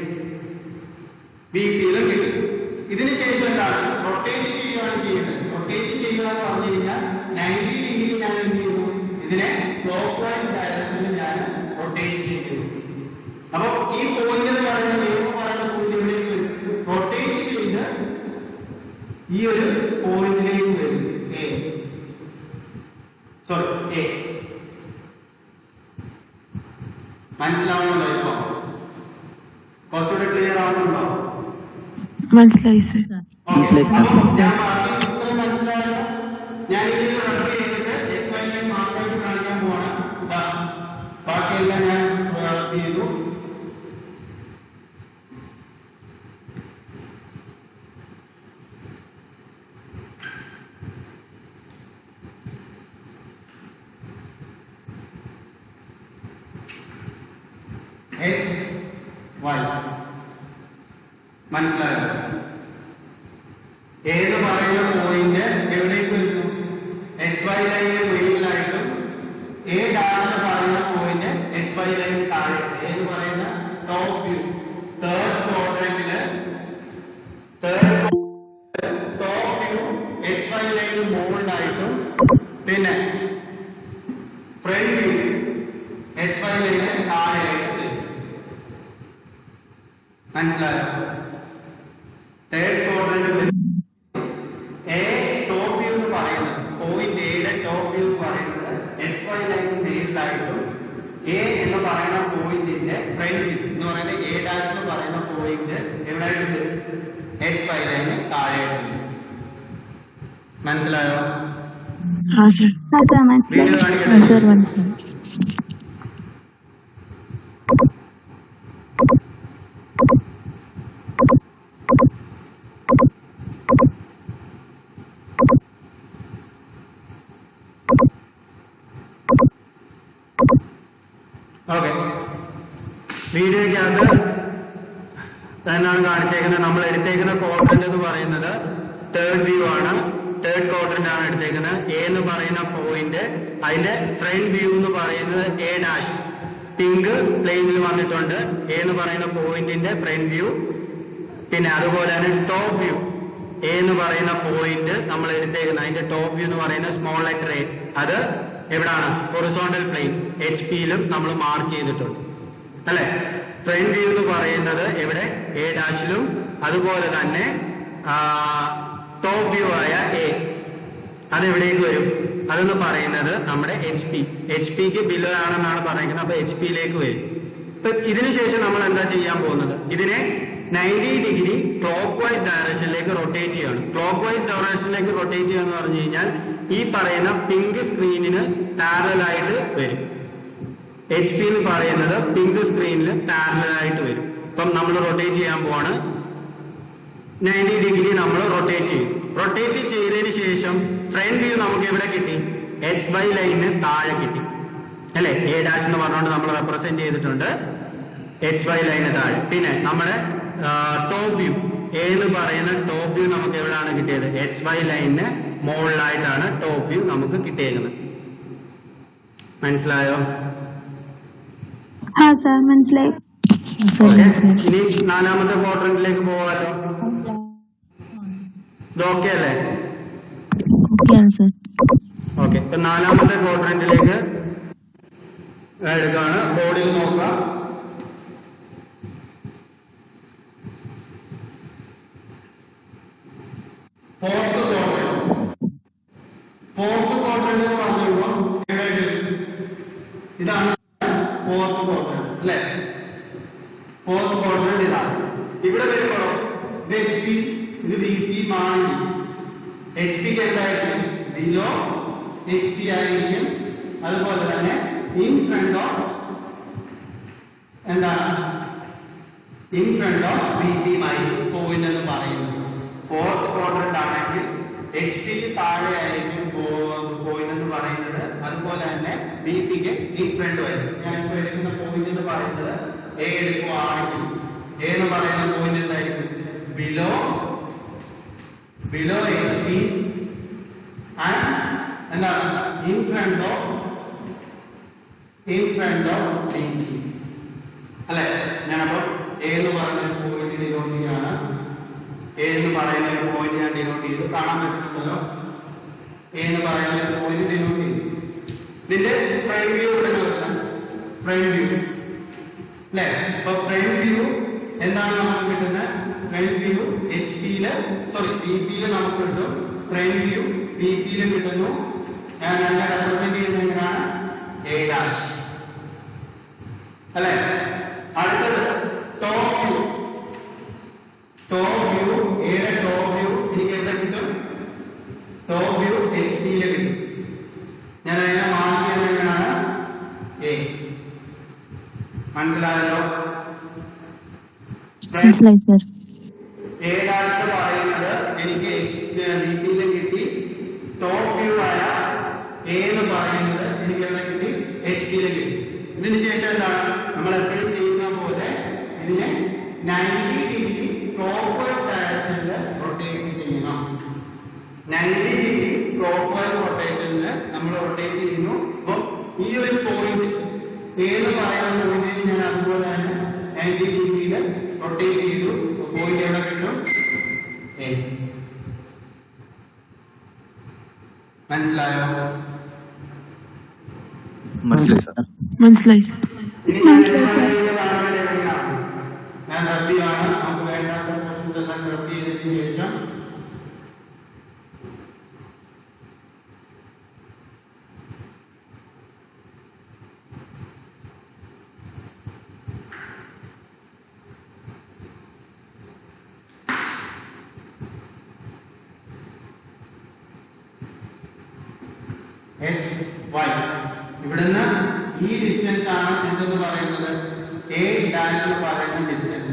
VPയിലും കിട്ടി. ഇതിനുശേഷം എന്താണ്? റൊട്ടേറ്റ് ചെയ്യുകയാണ് ചെയ്യേണ്ടത്. റൊട്ടേറ്റ് ചെയ്യുക എന്ന് പറഞ്ഞു കഴിഞ്ഞാൽ 90 ഡിഗ്രി ഞാൻ എന്ത് ചെയ്യുന്നു? ഇതിനെ ക്ലോക്ക് വൈസ് ഡയറക്ഷനിൽ ഞാൻ റൊട്ടേറ്റ് ചെയ്യുന്നു. അപ്പൊ ഈ പോയിന്റ് എന്ന് പറയുന്നത് പോയിന്റ് എവിടേക്ക് വരും? റൊട്ടേറ്റ് ചെയ്ത് ഈ ഒരു പോയിന്റിലേക്ക് വരും. A. മനസ്സിലാവുന്നുണ്ടോ? ഇപ്പൊ കുറച്ചുകൂടെ ക്ലിയർ ആവുന്നുണ്ടോ? മനസ്സിലായി സർ. മനസ്സിലായോ? ഞാൻ ഇതിൽ വർക്ക് ചെയ്തിട്ട് XY ലൈൻ മാത്രമായിട്ട് കാണിക്കാൻ പോവാണ്. ബാക്കിയെല്ലാം ഞാൻ ചെയ്തു. XY മനസ്സിലായോ? ഏത് പറയുന്ന പോയിന്റ് എവിടേക്ക് വരുന്നു? XY ലൈനിന് മുകളിലായിട്ടും A' എന്ന് പറയുന്ന പോയിന്റ് XY ലൈനിന് താഴെ. എന്ന് പറയുന്ന ടോപ്പ് വ്യൂ തേർഡ് ക്വാഡ്രന്റില് ടോപ്പ് വ്യൂ XY ലൈനിന് മുകളിലായിട്ടും പിന്നെ ഫ്രണ്ട് വ്യൂ XY ലൈനിന് താഴെയായിട്ടും. മനസ്സിലായോ? തേർഡ് ക്വാഡ്രന്റ് ടോപ്പ് വ്യൂ എന്ന് പറയുന്നത് പോയിന്റ് എയുടെ ടോപ്പ് വ്യൂ എന്ന് പറയുന്നത് XY ലൈനിന് മേലിലായിട്ടും XY ലൈന് താഴെയായിട്ട്. മനസ്സിലായോ? വീഡിയോ കാണിക്കട്ടെ. സർ മനസ്സിലായി. ഓക്കെ, വീഡിയോയ്ക്കകത്ത് തന്നെയാണ് കാണിച്ചേക്കുന്നത്. നമ്മൾ എടുത്തേക്കുന്ന ക്വാഡ്രന്റ് എന്ന് പറയുന്നത് തേർഡ് വ്യൂ ആണ്. തേർഡ് ക്വാഡ്രന്റ് ആണ് എടുത്തേക്കുന്നത്. എ എന്ന് പറയുന്ന പോയിന്റ്, അതിന്റെ ഫ്രണ്ട് വ്യൂ എന്ന് പറയുന്നത് എ ഡാഷ് പിങ്ക് പ്ലെയിനിൽ വന്നിട്ടുണ്ട്. എ എന്ന് പറയുന്ന പോയിന്റിന്റെ ഫ്രണ്ട് വ്യൂ. പിന്നെ അതുപോലെ തന്നെ ടോപ്പ് വ്യൂ, എ എന്ന് പറയുന്ന പോയിന്റ് നമ്മൾ എടുത്തേക്കുന്നത് അതിന്റെ ടോപ്പ് വ്യൂ എന്ന് പറയുന്ന സ്മോൾ ലെറ്റർ എ, അത് എവിടാണ്? ഹൊറിസോണ്ടൽ പ്ലെയിൻ HP-യിലും നമ്മൾ മാർക്ക് ചെയ്തിട്ടുണ്ട് അല്ലെ. ഫ്രണ്ട് വ്യൂ എന്ന് പറയുന്നത് എവിടെ? എ ഡാഷിലും. അതുപോലെ തന്നെ ടോപ്പ് വ്യൂ ആയ എ അതെവിടേക്ക് വരും? അതെന്ന് പറയുന്നത് നമ്മുടെ HP-ക്ക് ബിലോ ആണെന്നാണ് പറയുന്നത്. അപ്പൊ HP-യിലേക്ക് വരും. ഇപ്പൊ ഇതിനുശേഷം നമ്മൾ എന്താ ചെയ്യാൻ പോകുന്നത്? ഇതിനെ 90 ഡിഗ്രി ക്ലോക്ക് വൈസ് ഡയറക്ഷനിലേക്ക് റൊട്ടേറ്റ് ചെയ്യണം. ക്ലോക്ക് വൈസ് ഡയറക്ഷനിലേക്ക് റൊട്ടേറ്റ് ചെയ്യുക എന്ന് പറഞ്ഞു കഴിഞ്ഞാൽ ഈ പറയുന്ന പിങ്ക് സ്ക്രീനിന് പാരലായിട്ട് വരും. HP എന്ന് പറയുന്നത് പിങ്ക് സ്ക്രീനിൽ പാരലായിട്ട് വരും. ഇപ്പം നമ്മൾ റൊട്ടേറ്റ് ചെയ്യാൻ പോവാണ്. 90 ഡിഗ്രി നമ്മൾ റൊട്ടേറ്റ് ചെയ്യും. റൊട്ടേറ്റ് ചെയ്തതിന് ശേഷം ഫ്രണ്ട് വ്യൂ നമുക്ക് എവിടെ കിട്ടി? XY ലൈനിന് താഴെ കിട്ടി അല്ലെ. എ ഡാഷ് എന്ന് പറഞ്ഞുകൊണ്ട് നമ്മൾ റെപ്രസെന്റ് ചെയ്തിട്ടുണ്ട് XY ലൈനിന് താഴെ. പിന്നെ നമ്മുടെ ടോപ്പ് വ്യൂ, എ എന്ന് പറയുന്ന ടോപ്പ് വ്യൂ നമുക്ക് എവിടെയാണ് കിട്ടിയത്? XY ലൈനിന് മുകളിലായിട്ടാണ് ടോപ്പ് വ്യൂ നമുക്ക് കിട്ടിയേക്കുന്നത്. മനസ്സിലായോ? മനസ്സിലായി. ഇനി നാലാമത്തെ ക്വാഡ്രന്റിലേക്ക് പോവാലോ. ഇത് ഓക്കെ അല്ലേ? ഓക്കെ, ഇപ്പൊ നാലാമത്തെ ക്വാഡ്രന്റിലേക്ക് എടുക്കാണ്. ബോർഡിൽ നോക്കാം. ഫോർത്ത് ക്വാഡ്രന്റ് എന്ന് പറയുമ്പോൾ ഇതാണ് ഫോർത്ത് ക്വാഡ്രന്റ് അല്ലെ. ഫോർത്ത് ക്വാഡ്രന്റ് ഇതാണ്. ഇവിടെ വരുമ്പോഴോ ഇത് HP, ഇത് VP മാറി. HP-ക്ക് എന്തായിരിക്കും? ബിലോ HP ആയിരിക്കും. അതുപോലെ തന്നെ ഇൻ ഫ്രണ്ട് ഓഫ് എന്താണ്? ഇൻ ഫ്രണ്ട് ഓഫ് VP ആയിരിക്കും പോയിന്റ് എന്ന് പറയുന്നത്. ഫോർത്ത് ക്വാഡ്രന്റ് ആണെങ്കിൽ HP-ക്ക് താഴെ ആയിരിക്കും പോയിന്റ് എന്ന് പറയുന്നത്. അതുപോലെ തന്നെ VP-ക്ക് ഇൻ ഫ്രണ്ട് ആയിരിക്കും. ഞാനിപ്പോ എടുക്കുന്ന പോയിന്റ് എന്ന് പറയുന്നത് A എടുക്കുകയാണെങ്കിൽ A എന്ന് പറയുന്ന പോയിന്റ് എന്തായിരിക്കും? ബിലോ HP ആൻഡ് എന്താണ്? ഇൻ ഫ്രണ്ട് ഓഫ് VP അല്ലെ. ഞാനപ്പോ A എന്ന് പറയുന്ന പോയിന്റ് ഡിനോട്ട് ചെയ്യാണ്. A എന്ന് പറയുന്ന ഒരു പോയിന്റ് ഞാൻ ഡിനോട്ട് ചെയ്തു. കാണാൻ പറ്റുന്നുണ്ടല്ലോ. A എന്ന് പറയുന്ന ഒരു പോയിന്റ് ഡിനോട്ട് ചെയ്തു. ഇതിന്റെ ഫ്രണ്ട് വ്യൂ ഇവിടെ നോക്കാം. ഫ്രണ്ട് വ്യൂ അല്ലെ. അപ്പൊ ഫ്രണ്ട് വ്യൂ എന്താണ് നമുക്ക് കിട്ടുന്നത്? ഫ്രണ്ട് വ്യൂ VP-യില് നമുക്ക് കിട്ടും. ഫ്രണ്ട് വ്യൂ VP-യിലും കിട്ടുന്നു. ഞാൻ അങ്ങനെ റെപ്രസെന്റ് ചെയ്യുന്നത് എങ്ങനെയാണ്? A ഡാഷ് അല്ലെ. അടുത്തത് ടോപ്പ് വ്യൂ. എയുടെ ടോപ്പ് വ്യൂ എനിക്ക് എന്താ കിട്ടും? ടോപ്പ് വ്യൂ HP-യില് കിട്ടും. ഞാൻ അതിനെ മാർക്ക് ചെയ്യുന്നത് എങ്ങനെയാണ്? A. മനസ്സിലായല്ലോ? മനസ്സിലായി സർ. A ഡാഷ് പറയുന്നത് എനിക്ക് VP-യിലും കിട്ടി. ടോപ്പ് വ്യൂ ആയ A എന്ന് പറയുന്നത് എനിക്ക് എന്താ കിട്ടി? HP-യിലും കിട്ടി. ഇതിന് ശേഷം എന്താണ് നമ്മൾ എപ്പോഴും ചെയ്യുന്ന പോലെ ഇതിനെ 90 ഡിഗ്രി ക്ലോക്ക് വൈസ് ഡയറക്ഷനിൽ റൊട്ടേറ്റ് ചെയ്യണം. 90 ഡിഗ്രി ക്ലോക്ക് വൈസ് റൊട്ടേഷനിൽ നമ്മൾ റൊട്ടേറ്റ് ചെയ്യുന്നു. അപ്പം ഈ ഒരു പോയിന്റ് A എന്ന് പറയുന്ന പോയിന്റിന് ഞാൻ അതുപോലെ തന്നെ 90 ഡിഗ്രിയിൽ റൊട്ടേറ്റ് ചെയ്തു. പോയിന്റ് എവിടെ കിട്ടും? A. മനസ്സിലായോ? മനസ്സിലായി സാർ. മനസ്സിലായി. ഞാൻ റബ്ബിയാണ്. നമുക്ക് വേണ്ടാത്ത ക്വസ്റ്റ്യൻസ് എല്ലാം റബ്ബ് ചെയ്തതിനു ശേഷം എക്സ് വൈ. ഇവിടുന്ന് ഈ ഡിസ്റ്റൻസ് ആണ് എന്തെന്ന് പറയുന്നത് എ ഡാഷ് എന്ന് പറയുന്ന ഡിസ്റ്റൻസ്.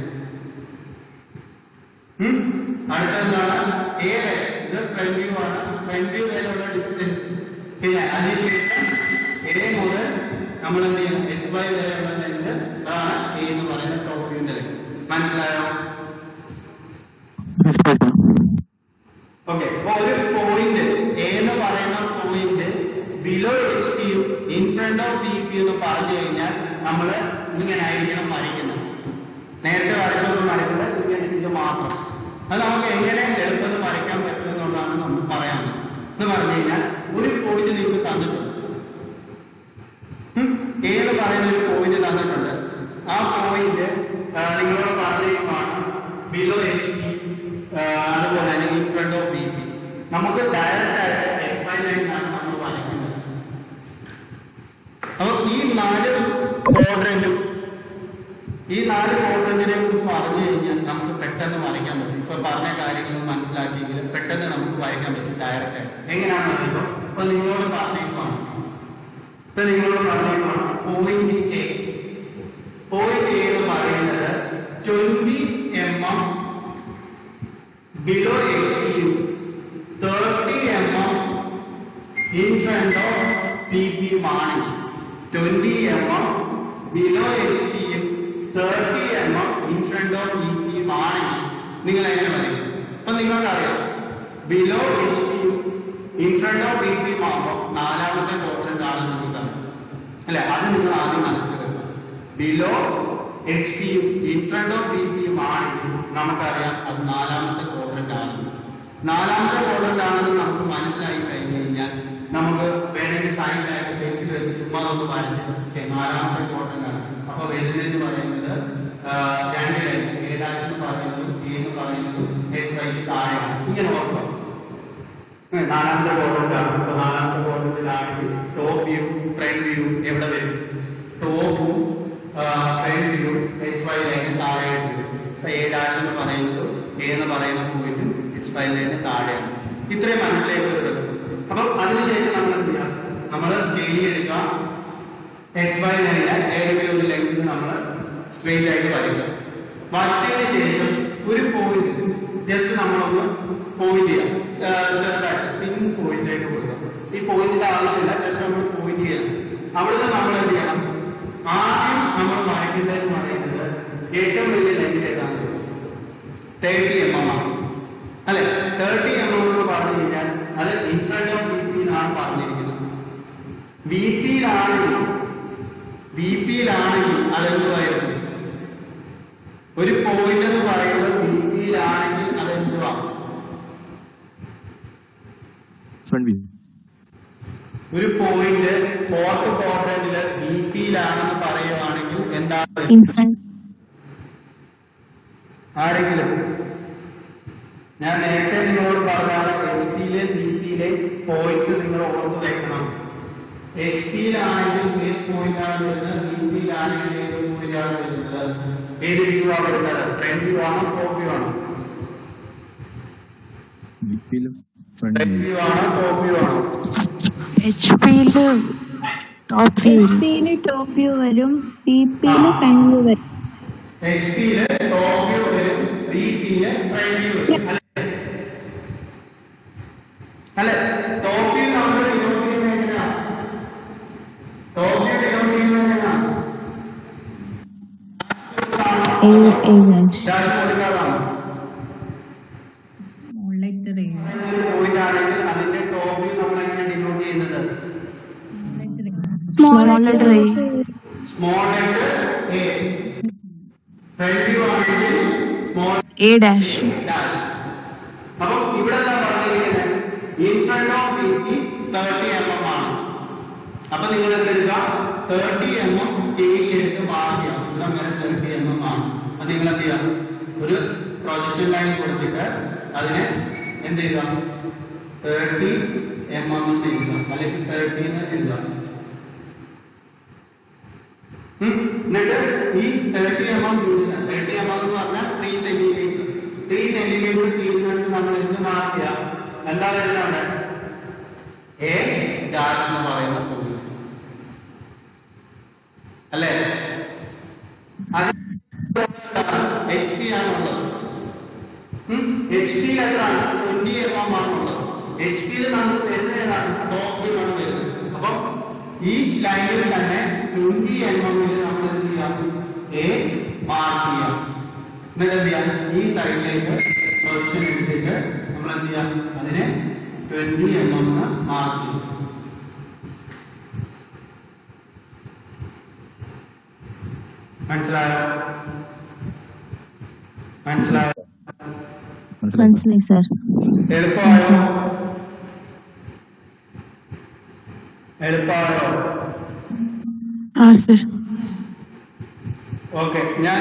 അടുത്തെന്താണ് എ വരെ, ഇത് ഫ്രണ്ട് വ്യൂ ആണ്, ഫ്രണ്ട് വ്യൂ വരെയുള്ള ഡിസ്റ്റൻസ്. പിന്നെ അതിനുശേഷം എ മുതൽ നമ്മൾ എന്ത് ചെയ്യും എക്സ് വൈ വരെയുള്ള ലെങ്ത് അതാണ് എ എന്ന് പറയുന്ന ടോപ്പ് വ്യൂവിന്റെ ലെങ്ത്. മനസ്സിലായോ? ഓക്കെ. അപ്പൊ ഒരു പോയിന്റ് എ എന്ന് പറയുന്ന പോയിന്റ് ബിലോ എച്ച് പി യും in front of B P എന്ന് പറഞ്ഞു കഴിഞ്ഞാൽ നമ്മൾ ഇങ്ങനെ ആയിരിക്കണം വരയ്ക്കുന്നത്. നേരത്തെ വരച്ചൊന്നും വരയ്ക്കുന്നത് ഇങ്ങനെ ഇത് മാത്രം. അത് നമുക്ക് എങ്ങനെ എളുപ്പത്തിൽ വരയ്ക്കാൻ പറ്റും എന്നുള്ളതാണ് നമ്മൾ പറയാനുള്ളത്. എന്ന് പറഞ്ഞു കഴിഞ്ഞാൽ ഒരു പോയിന്റ് നിങ്ങൾക്ക് തന്നിട്ടുണ്ട്, എ എന്ന് പറയുന്ന ഒരു പോയിന്റ് തന്നിട്ടുണ്ട്. ആ പോയിന്റ് നിങ്ങളോട് പറഞ്ഞതാണ് ബിലോ എച്ച് പി, അതുപോലെ തന്നെ in front of B P. നമുക്ക് ഡയറക്റ്റ് ആയിട്ട് എക്സ് വൈ ലൈനാണ് നമ്മൾ വരയ്ക്കുന്നത്. അപ്പൊ ഈ നാല് ക്വാഡ്രന്റിനെ കുറിച്ച് പറഞ്ഞു കഴിഞ്ഞാൽ നമുക്ക് പെട്ടെന്ന് വരയ്ക്കാൻ പറ്റും. ഇപ്പൊ പറഞ്ഞ കാര്യങ്ങൾ മനസ്സിലാക്കിയെങ്കിൽ പെട്ടെന്ന് നമുക്ക് വരയ്ക്കാൻ പറ്റും ഡയറക്റ്റ് ആയിട്ട്. എങ്ങനെയാണെന്ന് അറിയുമ്പോൾ ഇപ്പൊ നിങ്ങളോട് പറഞ്ഞേക്കുവാണ് പോയിന്റ് എ. പോയിന്റ് എ എന്ന് പറയുന്നത് 20 mm below HPU, 30 mm in front of PPU ആണെങ്കിൽ 20 mm below HPU, 30 mm in front of PPU ആണെങ്കിൽ നിങ്ങൾ എങ്ങനെ പറയും? അപ്പൊ നിങ്ങൾക്കറിയാം below HPU in front of PPU ആകുമ്പോൾ നാലാമത്തെ ക്വാഡ്രന്റ് ആണെന്ന് നിങ്ങൾക്കറിയാം അല്ലെ? അത് നിങ്ങൾ ആദ്യം മനസ്സിലാക്കുക. Below HPU in front of PPU ആണെങ്കിൽ നമുക്കറിയാം അത് നാലാമത്തെ ക്വാഡ്രന്റ് ആണെന്ന്. നാലാമത്തെ ക്വാഡ്രന്റ് ആണെന്ന് നമുക്ക് മനസ്സിലായി കഴിഞ്ഞു കഴിഞ്ഞാൽ നമുക്ക് വേണമെങ്കിൽ സൈഡിലായിട്ട് പെൻസിൽ വെച്ച് ചുമ്മാ ഒന്ന് വരച്ച് നാലാമത്തെ ക്വാഡ്രന്റ് ആണ്. അപ്പൊ വരുന്നതെന്ന് പറയുന്നത് രണ്ട് ലൈൻ എ ഡാഷ് എന്ന് പറയുന്നത് എ എന്ന് പറയുന്നത് എക്സ് വൈക്ക് താഴെയാണ്. ഇങ്ങനെ ഓർക്കുക. നാലാമത്തെ ക്വാഡ്രന്റ് ആണ്. അപ്പൊ നാലാമത്തെ ക്വാഡ്രന്റിലാണെങ്കിൽ ടോപ്പ് വ്യൂ ഫ്രണ്ട് വ്യൂ എവിടെ വരും? ടോപ്പും ഫ്രണ്ട് വ്യൂ എക്സ് വൈ ലൈന് താഴെയായിട്ട് വരും. അപ്പൊ എ ഡാഷ് എന്ന് പറയുന്നത് എ എന്ന് പറയുന്ന പോയിന്റ് എക്സ് വൈ ലൈന് താഴെയാണ്. ഇത്രയും മനസ്സിലേക്ക് വരുന്നത്. അപ്പൊ അതിനുശേഷം നമ്മൾ എന്ത് ചെയ്യാം? നമ്മൾ സ്കെയിൽ എടുക്കുക. എക്സ് വൈ ലൈന് ഏതെങ്കിലും ഒരു ലെങ്ത് നമ്മൾ സ്ട്രെയിറ്റ് ആയിട്ട് വരയ്ക്കുക. വരച്ചതിന് ശേഷം ഒരു പോയിന്റ് ജസ്റ്റ് നമ്മളൊന്ന് പോയിന്റ് ചെയ്യാം. ചെറുതായിട്ട് തിൻ പോയിന്റ് ആയിട്ട് കൊടുക്കുക. ഈ പോയിന്റിന്റെ ആവശ്യമില്ല, ജസ്റ്റ് നമ്മൾ പോയിന്റ് ചെയ്യണം. അവിടുന്ന് നമ്മൾ എന്ത് ചെയ്യണം? ആദ്യം നമ്മൾ വരയ്ക്കുന്നതെന്ന് പറയുന്നത് ഏറ്റവും വലിയ ലെങ്ത് ഏതാണ്? 30 mm ആണ് അല്ലെ? 30 mm എന്ന് പറഞ്ഞു കഴിഞ്ഞാൽ അത് ഇൻ ഫ്രണ്ട് ഓഫ് ബി പിയിലാണ് പറഞ്ഞിരിക്കുന്നത്. ബി പിയിലാണെങ്കിൽ അതെന്തുവായിരുന്നു? ഒരു പോയിന്റ് എന്ന് പറയുന്നത് ബി പിയിലാണെങ്കിൽ അതെന്തുവാ? ഒരു പോയിന്റ് ഫോർത്ത് ക്വാഡ്രന്റില് ബി പിയിലാണെന്ന് പറയുവാണെങ്കിൽ എന്താണ്? ആരെങ്കിലും ഞാൻ നേരത്തെ നിങ്ങളോട് പറഞ്ഞാണ് എച്ച് പിയിലെ ബി പിയിലെ പോയിന്റ്സ് നിങ്ങൾ ഓർത്ത് വെക്കണം. എച്ച് പിയിലാണെങ്കിൽ ഏത് പോയിന്റ് ആണ് വരുന്നത്? ബി പിയിലാണെങ്കിൽ ഏത് പോയിന്റ് ആണ് വരുന്നത്? ഏത് വ്യൂ ആണ് വരുന്നത്? ഫ്രണ്ട് വ്യൂ ആണോ ടോപ്പ് വ്യൂ ആണോ? ഫ്രണ്ട് വ്യൂ ആണോ ടോപ്പ് വ്യൂ ആണോ? എച്ച് പിയില് ടോപ്പ് വ്യൂ വരും, ബി പിയില് ഫ്രണ്ട് വ്യൂ വരും. എച്ച് പിയില് ടോപ്പ് വ്യൂ വരും, ബി പിയില് ഫ്രണ്ട് വ്യൂ വരും അല്ലെ? ടോപ്പ് വ്യൂ നമ്മൾ ഡിനോട്ട് ചെയ്യുന്നത് എങ്ങനെയാണ്? ടോപ്പ് വ്യൂ ഡിനോട്ട് ചെയ്യുന്നത് എങ്ങനെയാണ്? പോയിന്റ് ആണെങ്കിൽ അതിന്റെ ടോപ്പ് വ്യൂ നമ്മൾ എങ്ങനെ ഡിനോട്ട് ചെയ്യുന്നത്? Small letter A. Front view ആണെങ്കിൽ സ്മോൾ എ ഡാഷ്. അപ്പൊ ഇവിടെ എന്താ പറഞ്ഞിരിക്കുന്നത്? In front of B P 30 mm ആണ്. അപ്പൊ നിങ്ങൾ എന്തെടുക്കുക? 30 mm സ്കെയിൽ എടുത്ത് മാർക്ക് ചെയ്യാം. ഇവിടെ വരെ 30 mm ആണ്. അത് നിങ്ങൾ എന്ത് ചെയ്യാം? ഒരു പ്രൊജക്ഷൻ ലൈൻ കൊടുത്തിട്ട് അതിനെ എന്ത് ചെയ്യുക? 30 mm എന്ന് എഴുതുക, അല്ലെങ്കിൽ 30 എന്ന് എഴുതുക. എന്നിട്ട് ഈ 30 mm 30 mm എന്ന് പറഞ്ഞാൽ 3 സെന്റിമീറ്റർ. 3 സെന്റിമീറ്റർ തീരുന്നിട്ട് നമ്മൾ എന്ത് മാർക്ക് ചെയ്യാം? എന്താ വരുന്നത്? എ ഡാഷ് എന്ന് പറയുന്ന പോയിന്റ് അല്ലേ? എച്ച് പി ആണുള്ളത്. എച്ച് പിയിൽ എത്രയാണ്? 20 mm ആണുള്ളത്. എച്ച് പിയിൽ നമുക്ക് വരുന്ന ഏതാണ്? ടോപ്പ് വ്യൂ ആണ് വരുന്നത്. അപ്പം ഈ ലൈനിൽ തന്നെ 20 mm നമ്മൾ എന്ത് ചെയ്യാം? എ മാർക്ക് ചെയ്യാം. എന്നിട്ട് എന്ത് ചെയ്യാം? ഈ സൈഡിലേക്ക് പ്രൊജക്ഷൻ എടുത്തിട്ട് നമ്മൾ എന്ത് ചെയ്യാം? അതിനെ 20 mm മാർക്ക് ചെയ്യും. മനസ്സിലായോ? മനസ്സിലായോ? മനസ്സിലായി സാർ. എളുപ്പമായോ? എളുപ്പമായോ? ഓക്കെ. ഞാൻ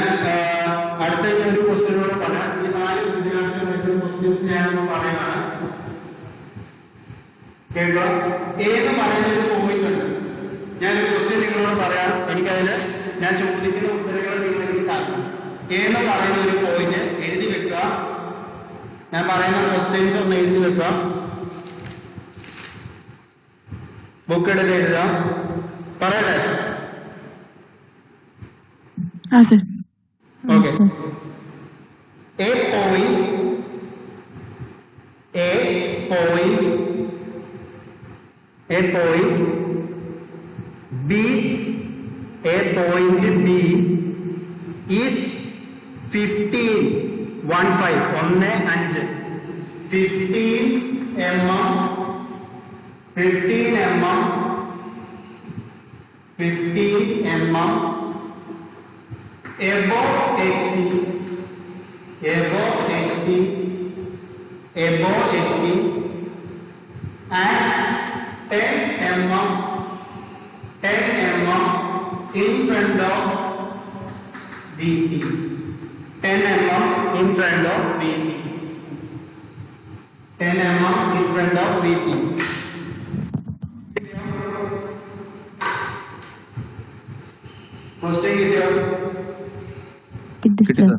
അടുത്ത ഒരു ക്വസ്റ്റ്യനോട് പറയാം. ഈ 4 ഇതിനകത്ത് ക്വസ്റ്റ്യൻസ് ഞാനൊന്ന് പറയുകയാണ്. കേട്ടോ? ഏത് പറയുന്ന ഒരു പോയിന്റ് ഉണ്ട്. ഞാനൊരു ക്വസ്റ്റ്യൻ നിങ്ങളോട് പറയാം. എനിക്കതിന് ഞാൻ ചോദിക്കുന്ന ഉത്തരങ്ങൾ നിങ്ങൾ എനിക്ക് കാണണം. ഏത് പറയുന്ന ഒരു പോയിന്റ് എഴുതി വെക്കുക. ഞാൻ പറയുന്ന ക്വസ്റ്റ്യൻസ് ഒന്ന് എഴുതി വെക്കുക. ബുക്ക് എടുത്ത് എഴുതാം. പറയട്ടെ? Okay. A point B is 15 15 mm above HP and 10 mm in front of VP. 10 mm in front of VP. 10 mm in front of VP. Question കിട്ടിയോ? കിട്ടി കിട്ടി സാർ.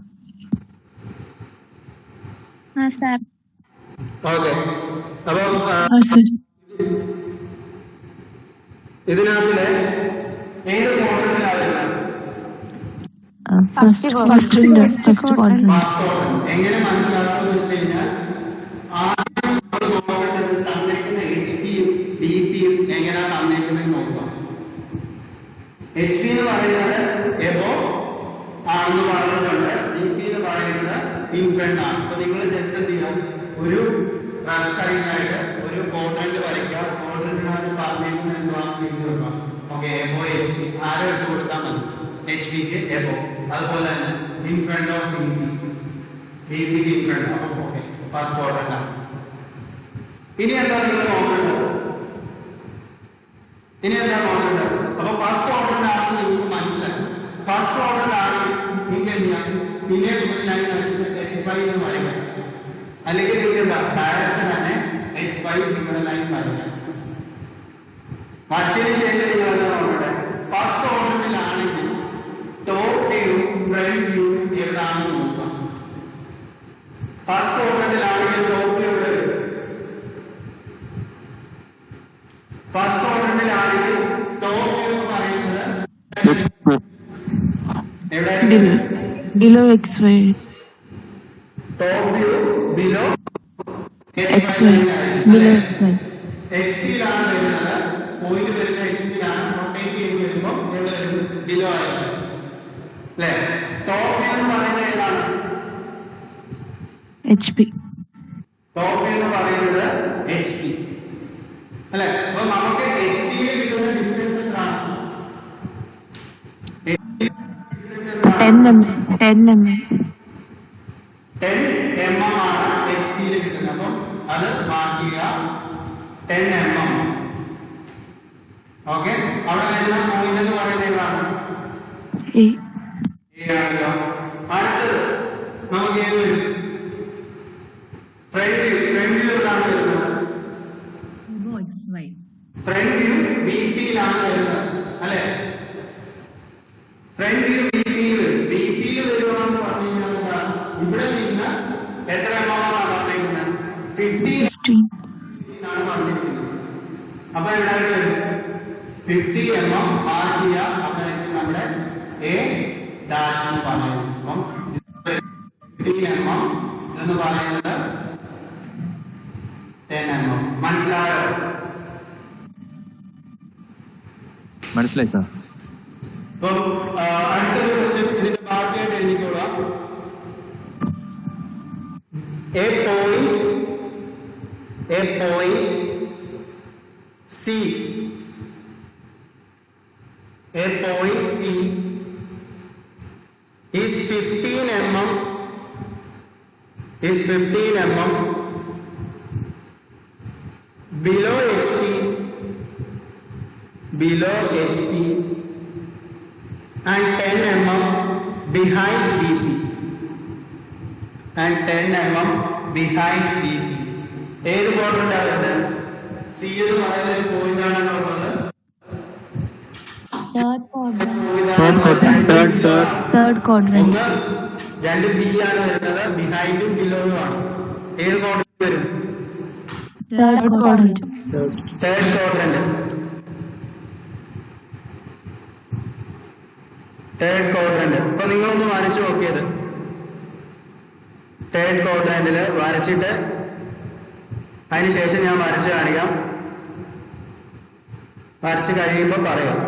സാർ. ഓക്കെ. അപ്പം ഇതിനകത്തിലെ ഏത് ക്വാഡ്രന്റിലാണ് വരുന്നത്? First quadrant. എങ്ങനെ മനസ്സിലാക്കാന്ന് വെച്ച് കഴിഞ്ഞാൽ ആദ്യം നമ്മൾ നോക്കേണ്ടത് തന്നിരിക്കുന്ന HP-യും BP-യും എങ്ങനെയാ തന്നിരിക്കുന്നത് നോക്കാം. HP എന്ന് പറയുന്നത് എബോ ആണെന്ന് പറഞ്ഞിട്ടുണ്ട്. BP എന്ന് പറയുന്നത് ഇൻഫ്രണ്ട് ആണ്. അപ്പൊ നിങ്ങൾ ജസ്റ്റ് എന്ത് ചെയ്യാം? ഒരു സൈഡിനായിട്ട് ഒരു ക്വാഡ്രന്റ് വരയ്ക്കുക. ക്വാഡ്രന്റിനകത്ത് പറഞ്ഞിരിക്കുന്നത് എന്താണെന്ന് എഴുതി വെക്കാം. ഓക്കെ. എബോ HP ആരോ ഇട്ട് കൊടുത്താൽ മതി. HP-ക്ക് എബോ. അതുപോലെ തന്നെ in front of VP in front. Okay. First quadrant ആണ്. ഇനി എന്താ നിങ്ങൾ നോക്കേണ്ടത്? അപ്പൊ ഫസ്റ്റ് ക്വാഡ്രന്റ് ആണെന്ന് നിങ്ങൾക്ക് മനസ്സിലാക്കും. ഫസ്റ്റ് ക്വാഡ്രന്റ് ആണെങ്കിൽ നിങ്ങൾക്ക് എന്ത് ചെയ്യാം? പിന്നെ ലൈൻ H5 എന്ന് വരയ്ക്കാം. അല്ലെങ്കിൽ നിങ്ങൾക്ക് എന്താ ഡയറക്റ്റ് തന്നെ H5 നിങ്ങളുടെ ലൈൻ വരയ്ക്കാം. വരച്ചതിന് ശേഷം നിങ്ങൾ എന്താ നോക്കട്ടെ? ഫസ്റ്റ് ക്വാഡ്രന്റിലാണെങ്കിൽ ടോപ്പ് വ്യൂ ഫ്രണ്ട് വ്യൂ എവിടാണെന്ന് നോക്കാം. ഫസ്റ്റ് ക്വാഡ്രന്റിലാണെങ്കിൽ ടോപ്പ് വ്യൂ എവിടെ വരും? ഫസ്റ്റ് ക്വാഡ്രന്റിലാണെങ്കിൽ ടോപ്പ് വ്യൂ എന്ന് പറയുന്നത് എവിടെ? below XY. Top view below XY. Below XY. HP-ലാണ് വരുന്നത്. പോയിന്റ് വരുന്ന HP-ലാണ്. റൊട്ടേറ്റ് ചെയ്ത് വരുമ്പോൾ എവിടെ വരും? ബിലോ ആയിട്ട് അല്ലേ? ടോപ്പ് വ്യൂ എന്ന് പറയുന്നത് ഏതാണ്? HP. ടോപ്പ് വ്യൂ എന്ന് പറയുന്നത് HP അല്ലെ? അപ്പൊ നമുക്ക് HP-യിൽ കിട്ടുന്ന ഡിസ്റ്റൻസ് എത്രയാണ്? 10 mm. 10 mm. 10 mm ആണ് HP-യിൽ കിട്ടുന്നത്. അപ്പം അത് മാർക്ക് ചെയ്യുക. 10 mm. ഓക്കെ. അവിടെ വരുന്ന പോയിന്റ് എന്ന് പറയുന്നത് ഏതാണ്? A. ആണല്ലോ. അടുത്തത് നമുക്ക് ഏത് വരും? ഫ്രണ്ട് വ്യൂ എവിടെയാണ് വരുന്നത്? ഫ്രണ്ട് വ്യൂ VP-യിലാണ് വരുന്നത് അല്ലെ? ഫ്രണ്ട് വ്യൂ VP-യിൽ വരും. VP-യിൽ വരുവാന്ന് പറഞ്ഞു കഴിഞ്ഞാൽ ഇവിടെ നിന്ന് എത്ര എണ്ണമാണ് പറഞ്ഞിരിക്കുന്നത്? 15 ആണ് പറഞ്ഞിരിക്കുന്നത്. അപ്പൊ ഇവിടെ 50 mm മാർക്ക് ചെയ്യാം. അപ്പൊ നമ്മുടെ എ ഡാഷ് എന്ന് പറയുന്നത്. അപ്പം 50 mm എന്ന് പറയുന്നത് 10 mm. മനസ്സിലായോ? മനസ്സിലായി സാർ. അപ്പം അടുത്തൊരു ക്വസ്റ്റ്യൻ ഇതിന്റെ ബാക്കിയായിട്ട് എഴുതിക്കോളാം. A point C is 15 mm below HP and 10 mm behind BP. ഏത് ക്വാഡ്രന്റ് ആണ്? സി എന്ന് പറയുന്ന ഒരു പോയിന്റ് ആണെന്ന് പറഞ്ഞത്. Third quadrant. ഒന്ന് 2 ബി ആണ് വരുന്നത്, ബിഹൈൻഡും ബിലോയും ആണ്. ഏത് ക്വാഡ്രന്റ് വരും? Third quadrant. അപ്പൊ നിങ്ങളൊന്ന് വരച്ചു നോക്കിയത്. തേർഡ് ക്വാഡ്രന്റില് വരച്ചിട്ട് അതിനുശേഷം ഞാൻ വരച്ച് കാണിക്കാം. വരച്ച് കഴിയുമ്പോൾ പറയാം.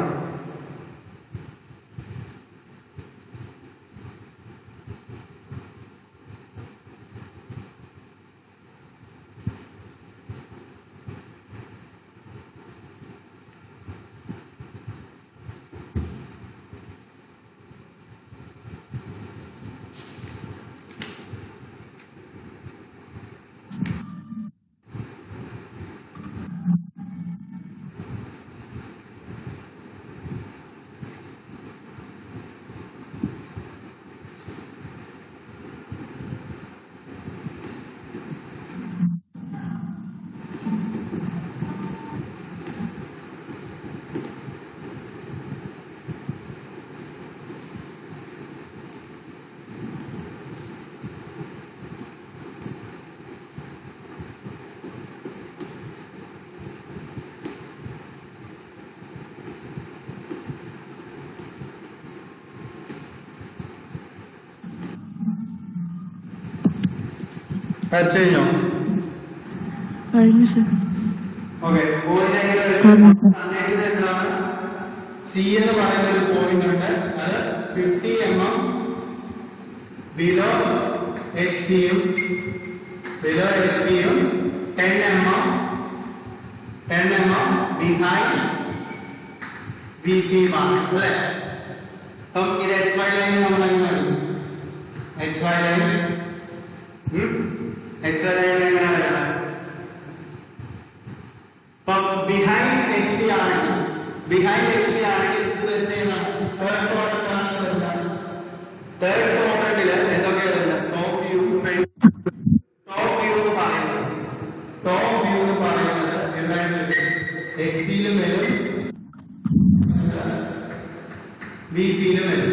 വരച്ചു കഴിഞ്ഞോ? കഴിഞ്ഞു സർ. ഓക്കെ. സി എന്ന് പറയുന്ന ഒരു പോയിന്റ് ഉണ്ട്. അത് 50 mm ബിലോ എച്ച് പിയും 10 mm ബിഹൈൻഡ് വി പി ആണ് അല്ലേ? അപ്പം ഇത് എക്സ് വൈ ലൈൻ നമ്മൾ എങ്ങനെ വരും? എക്സ് വൈ ലൈൻ എങ്ങനെ വരണം? ബിഹൈൻഡ് എച്ച് പി ആണെങ്കിൽ ഇത് വരുന്ന തേർഡ് ക്വാഡ്രന്റില് എന്തൊക്കെ വരുന്നത്? ടോപ്പ് വ്യൂ എന്ന് പറയുന്നത് എന്തായാലും എച്ച് പിയിലും വരും, ബി പിയിലും വരും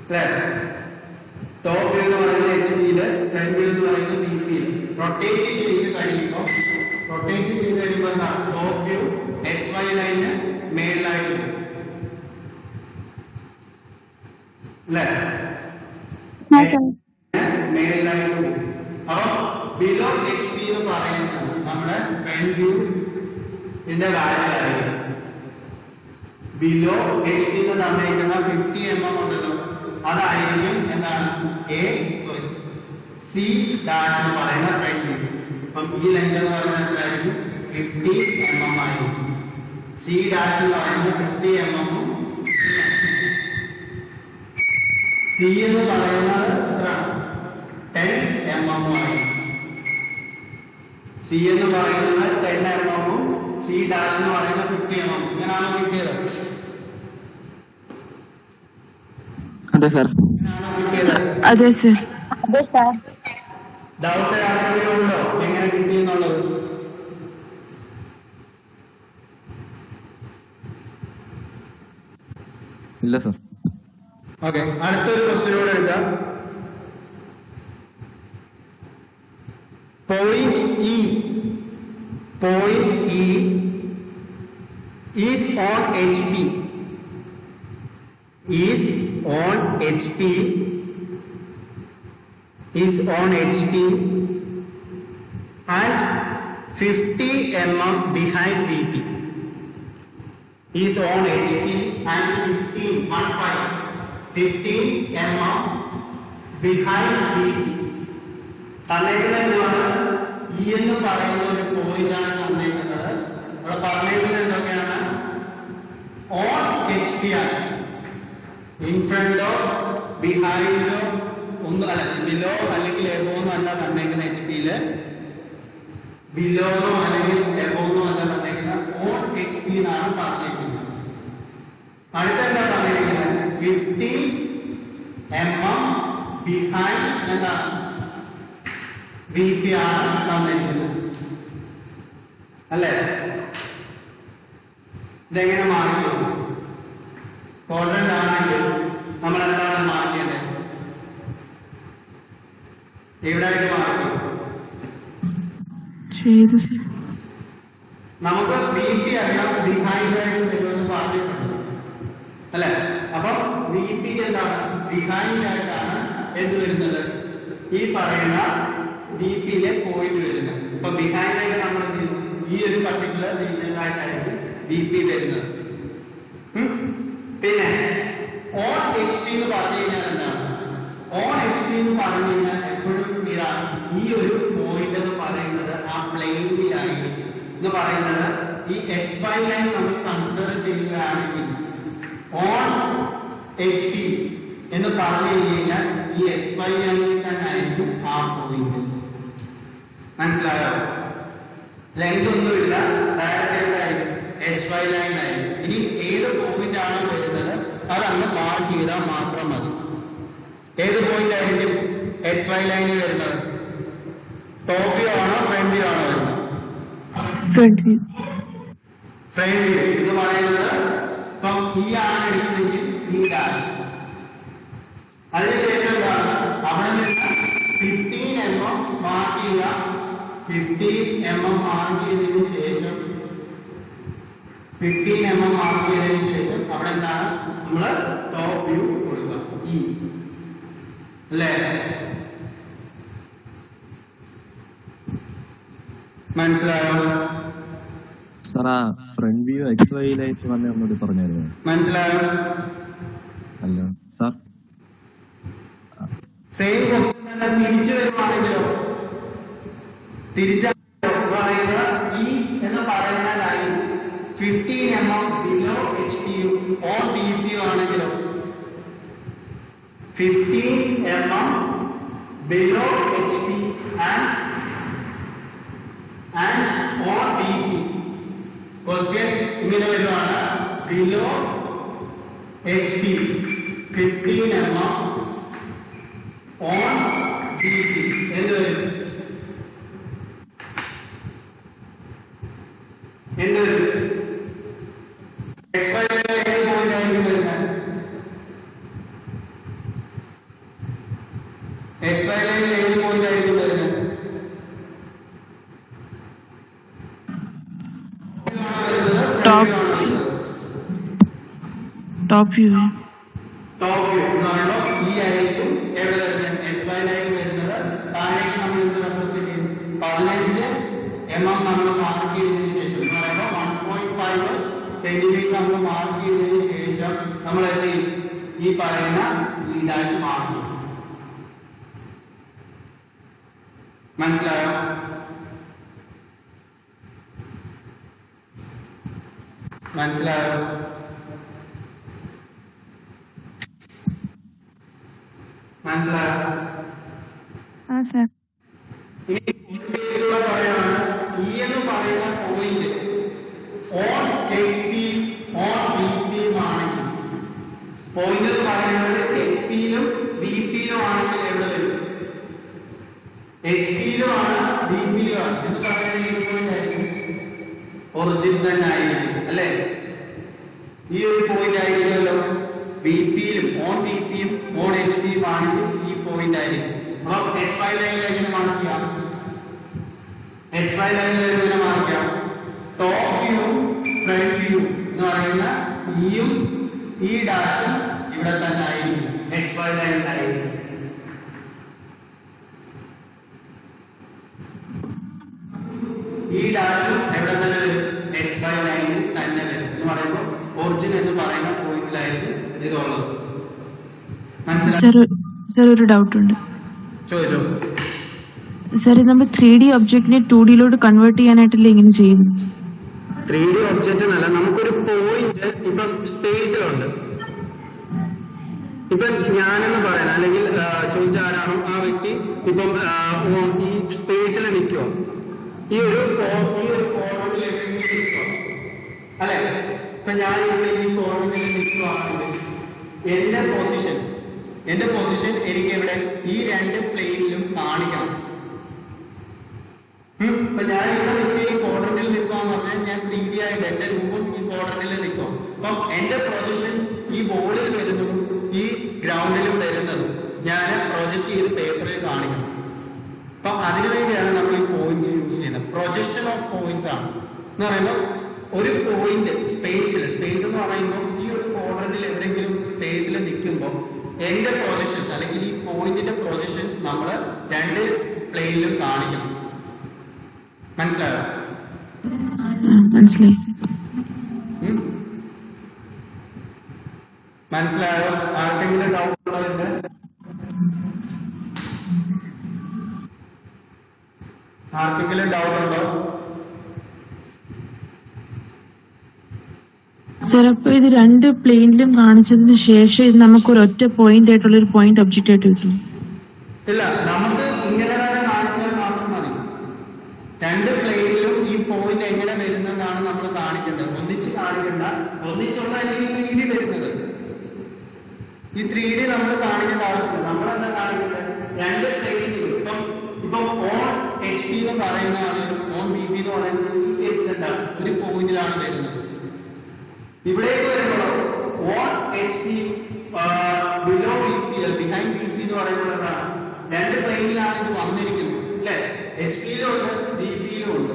അല്ലേ? ടോപ്പ് വ്യൂ എന്ന് പറയുന്നത് എച്ച് പിയില്, ഫ്രണ്ട് വ്യൂ എന്ന് പറയുന്നത് ബി പിയില്. റൊട്ടേറ്റ് ചെയ്ത് കഴിയുമ്പോൾ എന്താ? Top view X Y line മേളിലായിട്ട് വരും അല്ലേ? മേളിലായിട്ട് വരും. അപ്പൊ ബിലോ എച്ച് പി എന്ന് പറയുന്നത് നമ്മുടെ ഫ്രണ്ട് വ്യൂന്റെ വാല്യൂ ആയിരിക്കും. ബിലോ എച്ച് പി എന്ന് തന്നിരിക്കുന്ന 50 mm ഉണ്ടല്ലോ, അതായിരിക്കും എന്താണ്? സി ഡാഷ് എന്ന് പറയുന്ന ഫ്രണ്ട് വ്യൂ. അപ്പം ഈ ലെങ്ത് എന്ന് പറയുന്നത് എന്തായിരിക്കും? 50 mm ആയിരിക്കും. സി ഡാഷ് എന്ന് പറയുന്നത് 50 mm ഉം സി എന്ന് പറയുന്നത് 10 mm ഉം ആയിരിക്കും. സി എന്ന് പറയുന്നത് 10 mm ഉം സി ഡാഷ് എന്ന് പറയുന്നത് 50 mm. ഇങ്ങനെയാണോ കിട്ടിയത്? അതെ സാർ. അതെ സർ. ഡൗട്ട് ആരെങ്കിലും ഉണ്ടോ എങ്ങനെ കിട്ടിയെന്നുള്ളത്? ഇല്ല സാർ. ഓക്കെ. അടുത്തൊരു ക്വസ്റ്റ്യനോട് എടുക്കാം. Point point E is on HP, is on HP, is on HP and 50 mm behind VP, is on HP and 15 mm behind VP. തന്നേക്കുന്നതാണ് E എന്ന് പറയുന്ന ഒരു പോയിന്റ് ആണ് തന്നേക്കുന്നത്. ഇവിടെ പറഞ്ഞേക്കുന്നത് എന്തൊക്കെയാണ്? ഓൺ എച്ച് പി ആണ്. ഇൻ ഫ്രണ്ടോ ബിഹൈൻഡോ ഒന്നും അല്ല, ബിലോ അല്ലെങ്കിൽ എബോന്നോ അല്ല തന്നേക്കുന്ന എച്ച് പിയില്, ബിലോന്നോ അല്ലെങ്കിൽ എബോന്നോ അല്ല തന്നേക്കുന്ന ഓൺ എച്ച് പി എന്നാണ് പറഞ്ഞേക്കുന്നത്. അടുത്ത എന്താ പറഞ്ഞേക്കുന്നത്? 50 mm ബിഹൈൻഡ് എന്താണ് VP ആണ് തന്നിരിക്കുന്നത് അല്ലേ? ഇതെങ്ങനെ മാർക്ക് ചെയ്യും? ക്വാഡ്രന്റ് ആണെങ്കിൽ നമ്മൾ എന്താണ് മാർക്ക് ചെയ്യേണ്ടത്? എവിടെ ആയിട്ട് മാർക്ക് ചെയ്തു സർ. നമുക്ക് VP അറിയാം, ബിഹൈൻഡ് ആയിട്ട് വരുമെന്ന് പറഞ്ഞിട്ടുണ്ട് അല്ലെ? അപ്പൊ VP എന്താണ്? ബിഹൈൻഡ് ആയിട്ടാണ് എന്ത് വരുന്നത്? ഈ പറയുന്ന VPയിലെ പോയിന്റ് വരുന്നത്. ഇപ്പൊ ബിഹൈൻഡ് ആയിട്ട് നമ്മൾ ഈ ഒരു പർട്ടിക്കുലർ റീജിയനായിട്ടായിരിക്കും VP വരുന്നത്. പിന്നെ ഓൺ എച്ച് പി എന്ന് പറഞ്ഞു കഴിഞ്ഞാൽ എന്താണ്? ഓൺ എച്ച് പി എന്ന് പറഞ്ഞു കഴിഞ്ഞാൽ എപ്പോഴും ഇതാണ്, ഈ ഒരു പോയിന്റ് എന്ന് പറയുന്നത് ആ പ്ലെയിനിലായിരിക്കും എന്ന് പറയുന്നത്. ഈ XY ലൈൻ നമ്മൾ കൺസിഡർ ചെയ്യുകയാണെങ്കിൽ ഓൺ എച്ച് പി എന്ന് പറഞ്ഞു കഴിഞ്ഞാൽ ഈ XY ലൈനിൽ തന്നെ ആയിരിക്കും ആ പോയിന്റ്. മനസ്സിലായോ? ലെങ്ത് ഒന്നുമില്ല, ഡയറക്റ്റ് ആയിരിക്കും, XY ലൈൻ ആയിരിക്കും. ഇനി ഏത് പോയിന്റ് ആണോ വരുന്നത് അതങ്ങ് മാർക്ക് ചെയ്താൽ മാത്രം മതി. ഏത് പോയിന്റ് ആയിരിക്കും XY ലൈനിൽ വരുന്നത്? ടോപ്പ് വ്യൂ ആണോ ഫ്രണ്ട് വ്യൂ ആണോ വരുന്നത്? Front view. ഫ്രണ്ട് വ്യൂ എന്ന് പറയുന്നത് ഇപ്പം ഈ ആണ് എടുക്കുന്നെങ്കിൽ ഈ ഡാഷ്, അതിനുശേഷം അവിടെ നിന്ന് 15 mm മാർക്ക് ചെയ്യുക. 15 mm മാർക്ക് ചെയ്തതിനു ശേഷം 15 mm മാർക്ക് ചെയ്തതിനു ശേഷം അവിടെ എന്താണ് നമ്മൾ ടോപ്പ് വ്യൂ കൊടുക്കുക, ഈ അല്ലേ? മനസ്സിലായോ? സാർ ആ ഫ്രണ്ട് വ്യൂ XYയിലായിട്ട് വന്ന് ഒന്നുകൂടി പറഞ്ഞായിരുന്നു. മനസ്സിലായോ? അല്ല സാർ, സെയിം ക്വസ്റ്റ്യൻ തന്നെ തിരിച്ചു വരുവാണെങ്കിലോ, തിരിച്ച പറയുന്ന ഈ എന്ന് പറയുന്ന line 15 mm below HP or BP ആണെങ്കിലോ 15 mm below HP and or BP. Question ഇങ്ങനെ വരുവാണ്, below HP 15 mm on BP എന്ത് വരും? എന്ത് വരും? XY ലൈനിൽ ഏത് പോയിന്റ് ആയിരിക്കും വരുന്നത്? XY ലൈനിൽ ഏത് പോയിന്റ് ആയിരിക്കും വരുന്നത്? Top view. ടോപ്പ് വ്യൂ എന്നാണല്ലോ ഈ ആയിരിക്കും എവിടെ വരുന്നത്? XY ലൈനിൽ വരുന്നത്. താഴേക്ക് നമ്മൾ എന്ത് റെപ്രസെന്റ് ചെയ്യും? 15 mm നമ്മൾ മാർക്ക് ചെയ്തതിനു ശേഷം എന്ന് പറയുമ്പോൾ 1.5 സെന്റിമീറ്റർ നമ്മൾ മാർക്ക് ചെയ്തതിനു ശേഷം നമ്മൾ എന്ത് ചെയ്യും? ഈ പറയുന്ന ഈ ഡാഷ് മാർക്ക് ചെയ്യും. മനസ്സിലായോ? മനസ്സിലായോ? മനസ്സിലായോ? ആ സർ. ഇനി പറയാണ് ഇ എന്ന് പറയുന്ന point on HP on BP ആണെങ്കിൽ, പോയിന്റ് എന്ന് പറയുന്നത് HP യിലും BP യിലും ആണെങ്കിൽ എവിടെ വരും? HP യിലും ആണ് BP യിലും ആണ് എന്ന് പറയുന്നത് ഏത് പോയിന്റ് ആയിരിക്കും? ഒറിജിൻ തന്നെ ആയിരിക്കും അല്ലേ? ഈ ഒരു പോയിന്റ് ആയിരിക്കുമല്ലോ. BP യിലും ഓൺ BP യും ഓൺ HP യും ആണെങ്കിൽ ഈ പോയിന്റ് ആയിരിക്കും. അപ്പൊ XY ലൈനിൽ എങ്ങനെ മാർക്ക് ചെയ്യാം? XY ലൈനിൽ എങ്ങനെ മാർക്ക് ചെയ്യാം? ഈ ഡാഷ് ഇവിടെ തന്നെ ആയിരിക്കും, XY ലൈനിലായിരിക്കും. ഈ ഡാഷ് എവിടെ തന്നെ വരും? XY ലൈനിൽ തന്നെ വരും എന്ന് പറയുമ്പോൾ ഒറിജിൻ എന്ന് പറയുന്ന പോയിന്റിലായിരിക്കും ഇതുള്ളത്. മനസ്സിലായി? സർ ഒരു ഡൗട്ട് ഉണ്ട്. ചോദിച്ചോ. സർ നമ്മൾ 3D ഒബ്ജക്റ്റിനെ 2Dയിലോട്ട് കൺവേർട്ട് ചെയ്യാനായിട്ടല്ലേ ഇങ്ങനെ ചെയ്യുന്നു? 3D ഒബ്ജക്റ്റ് എന്നല്ല, നമുക്കൊരു പോയിന്റ് ഇപ്പം സ്പേസിലുണ്ട്. ഇപ്പം ഞാനെന്ന് പറയാൻ അല്ലെങ്കിൽ ചോദിച്ച ആരാണോ ആ വ്യക്തി ഇപ്പം ഈ സ്പേസിൽ നിൽക്കുമോ, ഈ ഒരു കോർണറിലേക്ക് നിൽക്കുമോ അല്ലെ? ഇപ്പൊ ഞാൻ ഇവിടെ ഈ കോർണറിൽ നിൽക്കുവാണെങ്കിൽ എന്റെ പൊസിഷൻ എനിക്ക് ഇവിടെ ഈ രണ്ട് പ്ലെയിനിലും കാണിക്കണം. ഇപ്പൊ ഞാൻ ഇവിടെ നിൽക്കുക ഈ ക്വാഡ്രന്റിൽ നിൽക്കാന്ന് പറഞ്ഞാൽ ഞാൻ 3D ആയിട്ട് എന്റെ രൂപം ഈ ക്വാഡ്രന്റിൽ നിൽക്കും. അപ്പം എന്റെ പ്രൊജക്ഷൻ ഈ ബോർഡിൽ വരുന്നതും ഈ ഗ്രൗണ്ടിലും വരുന്നതും ഞാൻ പ്രൊജക്ട് ചെയ്ത് പേപ്പറിൽ കാണിക്കണം. അപ്പൊ അതിനുവേണ്ടിയാണ് നമ്മൾ ഈ പോയിന്റ്സ് യൂസ് ചെയ്യുന്നത്. പ്രൊജക്ഷൻ ഓഫ് പോയിന്റ്സ് ആണ് എന്ന് പറയുമ്പോൾ ഒരു പോയിന്റ് സ്പേസ് എന്ന് പറയുമ്പോൾ ഈ ഒരു ക്വാഡ്രന്റിൽ എവിടെയെങ്കിലും സ്പേസിൽ നിൽക്കുമ്പോൾ എന്റെ പ്രൊജക്ഷൻസ് അല്ലെങ്കിൽ ഈ പോയിന്റിന്റെ പ്രൊജക്ഷൻസ് നമ്മൾ രണ്ട് പ്ലെയിനിലും കാണിക്കണം. മനസ്സിലായോ? മനസ്സിലായി. മനസ്സിലായോ? ആർക്കെങ്കിലും ഡൗട്ട് ഉള്ളതുണ്ട്? ആർക്കെങ്കിലും ഡൗട്ട് ഉണ്ടോ? സർ അപ്പൊ ഇത് രണ്ട് പ്ലെയിനിലും കാണിച്ചതിന് ശേഷം ഇത് നമുക്ക് ഒരു ഒറ്റ പോയിന്റ് ആയിട്ടുള്ള ഒരു പോയിന്റ് ഒബ്ജക്റ്റ് ആയിട്ട് കിട്ടും? ഇല്ല, നമുക്ക് ഇങ്ങനെ തന്നെ കാണിച്ചാൽ മാത്രം മതി. രണ്ട് പ്ലെയിനിലും ഈ പോയിന്റ് എങ്ങനെ വരുന്നതാണ് നമ്മൾ കാണിക്കേണ്ടത്. ഒന്നിച്ച് കാണിക്കണ്ട, ഒന്നിച്ചുള്ള ഈ 3D വരുന്നത്. ഈ 3D നമ്മൾ കാണിക്കേണ്ട ആവശ്യമില്ല. നമ്മളെന്താ കാണിക്കേണ്ടത്? രണ്ട് പ്ലെയിനിലും ഇപ്പം ഓൺ HP എന്ന് പറയുന്ന ഓൺ BP എന്ന് പറയുന്നത് ഈ കേസിൽ എന്താണ് ഒരു പോയിന്റിലാണ് വരുന്നത്. ഇവിടേക്ക് വരുമ്പോൾ on HP below BP behind BP എന്ന് പറയുന്നത് എന്താണ്? രണ്ട് പ്ലെയിനിലാണ് ഇത് വന്നിരിക്കുന്നത് അല്ലെ? HP-യിലും ഉണ്ട് BP-യിലും ഉണ്ട്.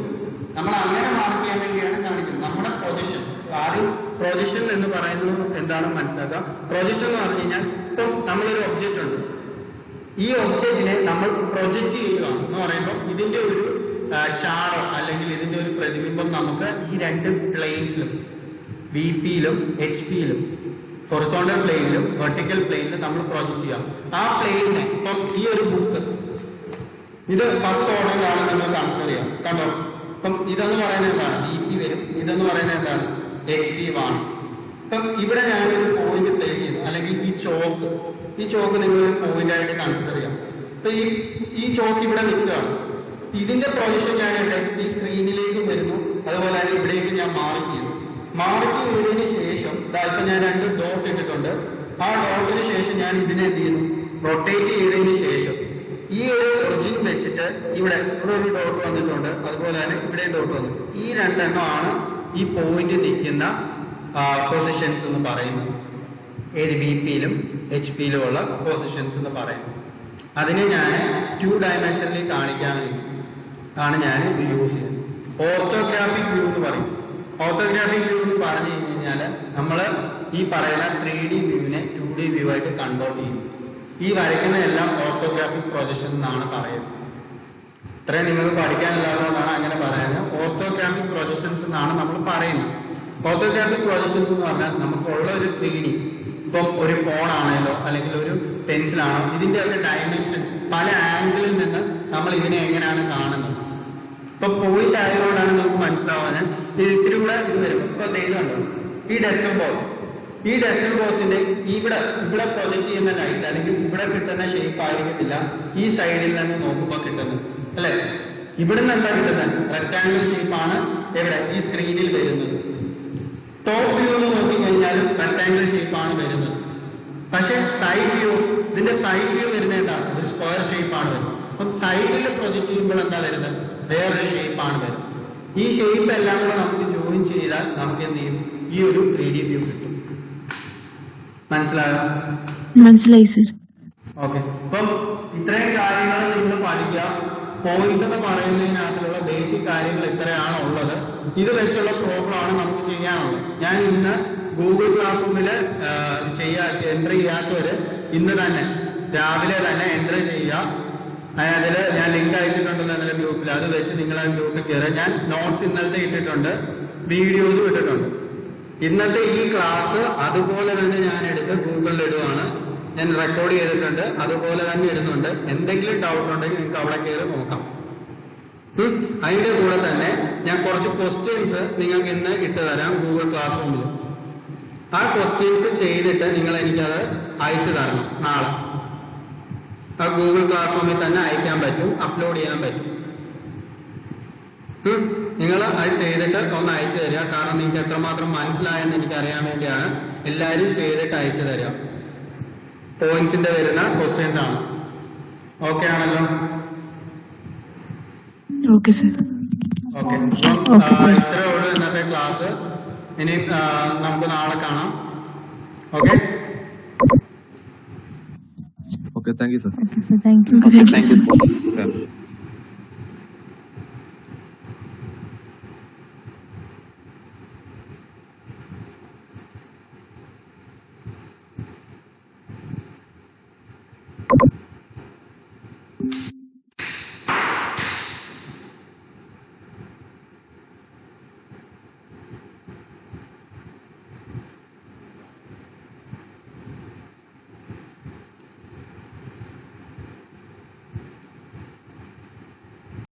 നമ്മൾ അങ്ങനെ മാർക്ക് ചെയ്യാൻ വേണ്ടിയാണ് കാണിക്കുന്നത്. നമ്മുടെ പ്രൊജക്ഷൻ, ആദ്യം പ്രൊജക്ഷൻ എന്ന് പറയുന്നത് എന്താണെന്ന് മനസ്സിലാക്കാം. പ്രൊജക്ഷൻ എന്ന് പറഞ്ഞു കഴിഞ്ഞാൽ ഇപ്പം നമ്മളൊരു ഒബ്ജക്റ്റ് ഉണ്ട്, ഈ ഒബ്ജക്റ്റിനെ നമ്മൾ പ്രൊജക്റ്റ് ചെയ്യുക എന്ന് പറയുമ്പോൾ ഇതിന്റെ ഒരു ഷാഡോ അല്ലെങ്കിൽ ഇതിന്റെ ഒരു പ്രതിബിംബം നമുക്ക് ഈ രണ്ട് പ്ലെയിൻസിലും BP-യിലും HP-യിലും ഹൊറിസോണ്ടൽ പ്ലെയിനിലും വെർട്ടിക്കൽ പ്ലെയിനിലും നമ്മൾ പ്രൊജക്റ്റ് ചെയ്യാം. ആ പ്ലെയിനെ ഇപ്പം ഈ ഒരു ബുക്ക് ഇത് ഫസ്റ്റ് ഓർഡറിലാണ് നമ്മൾ കൺസിഡർ ചെയ്യാം. കണ്ടോ? ഇപ്പം ഇതെന്ന് പറയുന്നത് എന്താണ്? BP വരും. ഇതെന്ന് പറയുന്നത് എന്താണ്? HP ആണ്. ഇപ്പം ഇവിടെ ഞാനൊരു പോയിന്റ് പ്ലേസ് ചെയ്തു, അല്ലെങ്കിൽ ഈ ചോക്ക് നിങ്ങൾ ഒരു പോയിന്റ് ആയിട്ട് കൺസിഡർ ചെയ്യാം. ഇപ്പൊ ഈ ചോക്ക് ഇവിടെ നിൽക്കുകയാണ്. ഇതിന്റെ പ്രൊജക്ഷൻ ഞാൻ ഇവിടെ ഈ സ്ക്രീനിലേക്കും വരുന്നു, അതുപോലെ തന്നെ ഇവിടേക്ക് ഞാൻ മാർക്ക് ചെയ്തു. മാർക്ക് ചെയ്തതിന് ശേഷം ഇപ്പൊ ഞാൻ രണ്ട് ഡോട്ട് ഇട്ടിട്ടുണ്ട്. ആ ഡോട്ടിന് ശേഷം ഞാൻ ഇതിനെ എന്ത് ചെയ്യുന്നു? റൊട്ടേറ്റ് ചെയ്തതിന് ശേഷം ഈ ഒരു ഒറിജിൻ വെച്ചിട്ട് ഇവിടെ ഒരു ഡോട്ട് വന്നിട്ടുണ്ട്, അതുപോലെ തന്നെ ഇവിടെ ഡോട്ട് വന്നു. ഈ രണ്ടെണ്ണമാണ് ഈ പോയിന്റ് നിൽക്കുന്ന പൊസിഷൻസ് എന്ന് പറയുന്നത്. ഏത് BP-യിലും HP-യിലും ഉള്ള പൊസിഷൻസ് എന്ന് പറയുന്നത്. അതിനെ ഞാൻ 2 ഡയമെൻഷനിൽ കാണിക്കാൻ വേണ്ടി ആണ് ഞാൻ ഇത് യൂസ് ചെയ്യുന്നത്. ഓർത്തോഗ്രാഫിക് വ്യൂ എന്ന് പറയും. ഓർത്തോഗ്രാഫിക് വ്യൂ എന്ന് പറഞ്ഞു കഴിഞ്ഞാൽ നമ്മൾ ഈ പറയുന്ന 3D വ്യൂവിനെ 2D വ്യൂ ആയിട്ട് കൺവേർട്ട് ചെയ്യും. ഈ വരയ്ക്കുന്ന എല്ലാം ഓർത്തോഗ്രാഫിക് പ്രൊജക്ഷൻ എന്നാണ് പറയുന്നത്. ഇത്രയും നിങ്ങൾക്ക് പഠിക്കാനില്ലാത്തതുകൊണ്ടാണ് അങ്ങനെ പറയുന്നത്. ഓർത്തോഗ്രാഫിക് പ്രൊജക്ഷൻസ് എന്നാണ് നമ്മൾ പറയുന്നത്. ഓർത്തോഗ്രാഫിക് പ്രൊജക്ഷൻസ് എന്ന് പറഞ്ഞാൽ നമുക്കുള്ള ഒരു 3D, ഇപ്പം ഒരു ഫോൺ ആണല്ലോ അല്ലെങ്കിൽ ഒരു പെൻസിലാണോ, ഇതിന്റെ ഒക്കെ ഡയമെൻഷൻസ് പല ആംഗിളിൽ നിന്ന് നമ്മൾ ഇതിനെ എങ്ങനെയാണ് കാണുന്നത്. ഇപ്പൊ പോയിന്റ് ആയതുകൊണ്ടാണ് നമുക്ക് മനസ്സിലാവുന്നത്. ഇത്തിരി കൂടെ ഇത് വരും. ഇപ്പൊ എഴുതുണ്ടോ ഈ ഡെസ്റ്റൽ ബോക്സിന്റെ ഇവിടെ പ്രൊജക്ട് ചെയ്യുന്ന ലൈറ്റ് അല്ലെങ്കിൽ ഇവിടെ കിട്ടുന്ന ഷേപ്പ് ആയിരിക്കത്തില്ല ഈ സൈഡിൽ നിന്ന് നോക്കുമ്പോൾ കിട്ടുന്നത് അല്ലെ? ഇവിടെ നിന്ന് എന്താ കിട്ടുന്നത്? റെക്ടാംഗുലർ ഷേപ്പാണ് എവിടെ ഈ സ്ക്രീനിൽ വരുന്നത്. ടോപ്പ് വ്യൂ എന്ന് നോക്കിക്കഴിഞ്ഞാലും റെക്ടാംഗുലർ ഷേപ്പാണ് വരുന്നത്. പക്ഷെ സൈഡ് വ്യൂ, ഇതിന്റെ സൈഡ് വ്യൂ വരുന്നത് എന്താണ്? ഒരു സ്ക്വയർ ഷേപ്പാണ് വരുന്നത്. അപ്പം സൈഡിൽ പ്രൊജക്ട് ചെയ്യുമ്പോൾ എന്താ വരുന്നത്? വേറൊരു ഷേപ്പാണ് വരുന്നത്. ഈ ഷേപ്പ് എല്ലാം കൂടെ നമുക്ക് ജോയിൻ ചെയ്താൽ നമുക്ക് എന്ത് ചെയ്യും? ഈ ഒരു 3D വ്യൂ കിട്ടും. മനസ്സിലായോ? മനസ്സിലായി സർ. ഓക്കെ. അപ്പം ഇത്രയും കാര്യങ്ങൾ നിങ്ങൾ പഠിക്കുക. പോയിന്റ്സ് എന്ന് പറയുന്നതിനകത്തുള്ള ബേസിക് കാര്യങ്ങൾ ഇത്രയാണ് ഉള്ളത്. ഇത് വെച്ചുള്ള പ്രോബ്ലം ആണ് നമുക്ക് ചെയ്യാനുള്ളത്. ഞാൻ ഇന്ന് ഗൂഗിൾ ക്ലാസ് റൂമിൽ എൻട്രി ചെയ്യാത്തവര് ഇന്ന് തന്നെ രാവിലെ തന്നെ എൻട്രി ചെയ്യുക. അതിൽ ഞാൻ ലിങ്ക് അയച്ചിട്ടുണ്ടെന്ന് ഇന്നലെ ഗ്രൂപ്പിൽ, അത് വെച്ച് നിങ്ങൾ ആ ഗ്രൂപ്പിൽ കയറുക. ഞാൻ നോട്ട്സ് ഇന്നലത്തെ ഇട്ടിട്ടുണ്ട്, വീഡിയോസും ഇട്ടിട്ടുണ്ട്. ഇന്നത്തെ ഈ ക്ലാസ് അതുപോലെ തന്നെ ഞാൻ എടുത്ത് ഗൂഗിളിൽ ഇടുവാണ്. ഞാൻ റെക്കോർഡ് ചെയ്തിട്ടുണ്ട്, അതുപോലെ തന്നെ ഇടുന്നുണ്ട്. എന്തെങ്കിലും ഡൗട്ട് ഉണ്ടെങ്കിൽ നിങ്ങൾക്ക് അവിടെ കയറി നോക്കാം. അതിന്റെ കൂടെ തന്നെ ഞാൻ കുറച്ച് ക്വസ്റ്റ്യൻസ് നിങ്ങൾക്ക് ഇന്ന് ഇട്ട് തരാം ഗൂഗിൾ ക്ലാസ് റൂമിൽ. ആ ക്വസ്റ്റ്യൻസ് ചെയ്തിട്ട് നിങ്ങൾ എനിക്കത് അയച്ചു തരണം നാളെ. ആ ഗൂഗിൾ ക്ലാസ് റൂമിൽ തന്നെ അയക്കാൻ പറ്റും, അപ്ലോഡ് ചെയ്യാൻ പറ്റും. നിങ്ങൾ അത് ചെയ്തിട്ട് ഒന്ന് അയച്ചു തരിക. കാരണം നിങ്ങൾക്ക് എത്രമാത്രം മനസ്സിലായെന്ന് എനിക്ക് അറിയാൻ വേണ്ടിയാണ്. എല്ലാവരും ചെയ്തിട്ട് അയച്ചു തരിക. പോയിന്റ്സിന്റെ വരുന്ന ക്വസ്റ്റ്യൻസ് ആണ്. ഓക്കെ ആണല്ലോ? Okay sir. ഓക്കെ, ഇത്രേ ഉള്ളൂ ഇന്നത്തെ ക്ലാസ്. ഇനി നമുക്ക് നാളെ കാണാം. Okay okay, thank you sir. Okay sir, thank you. Thank you sir.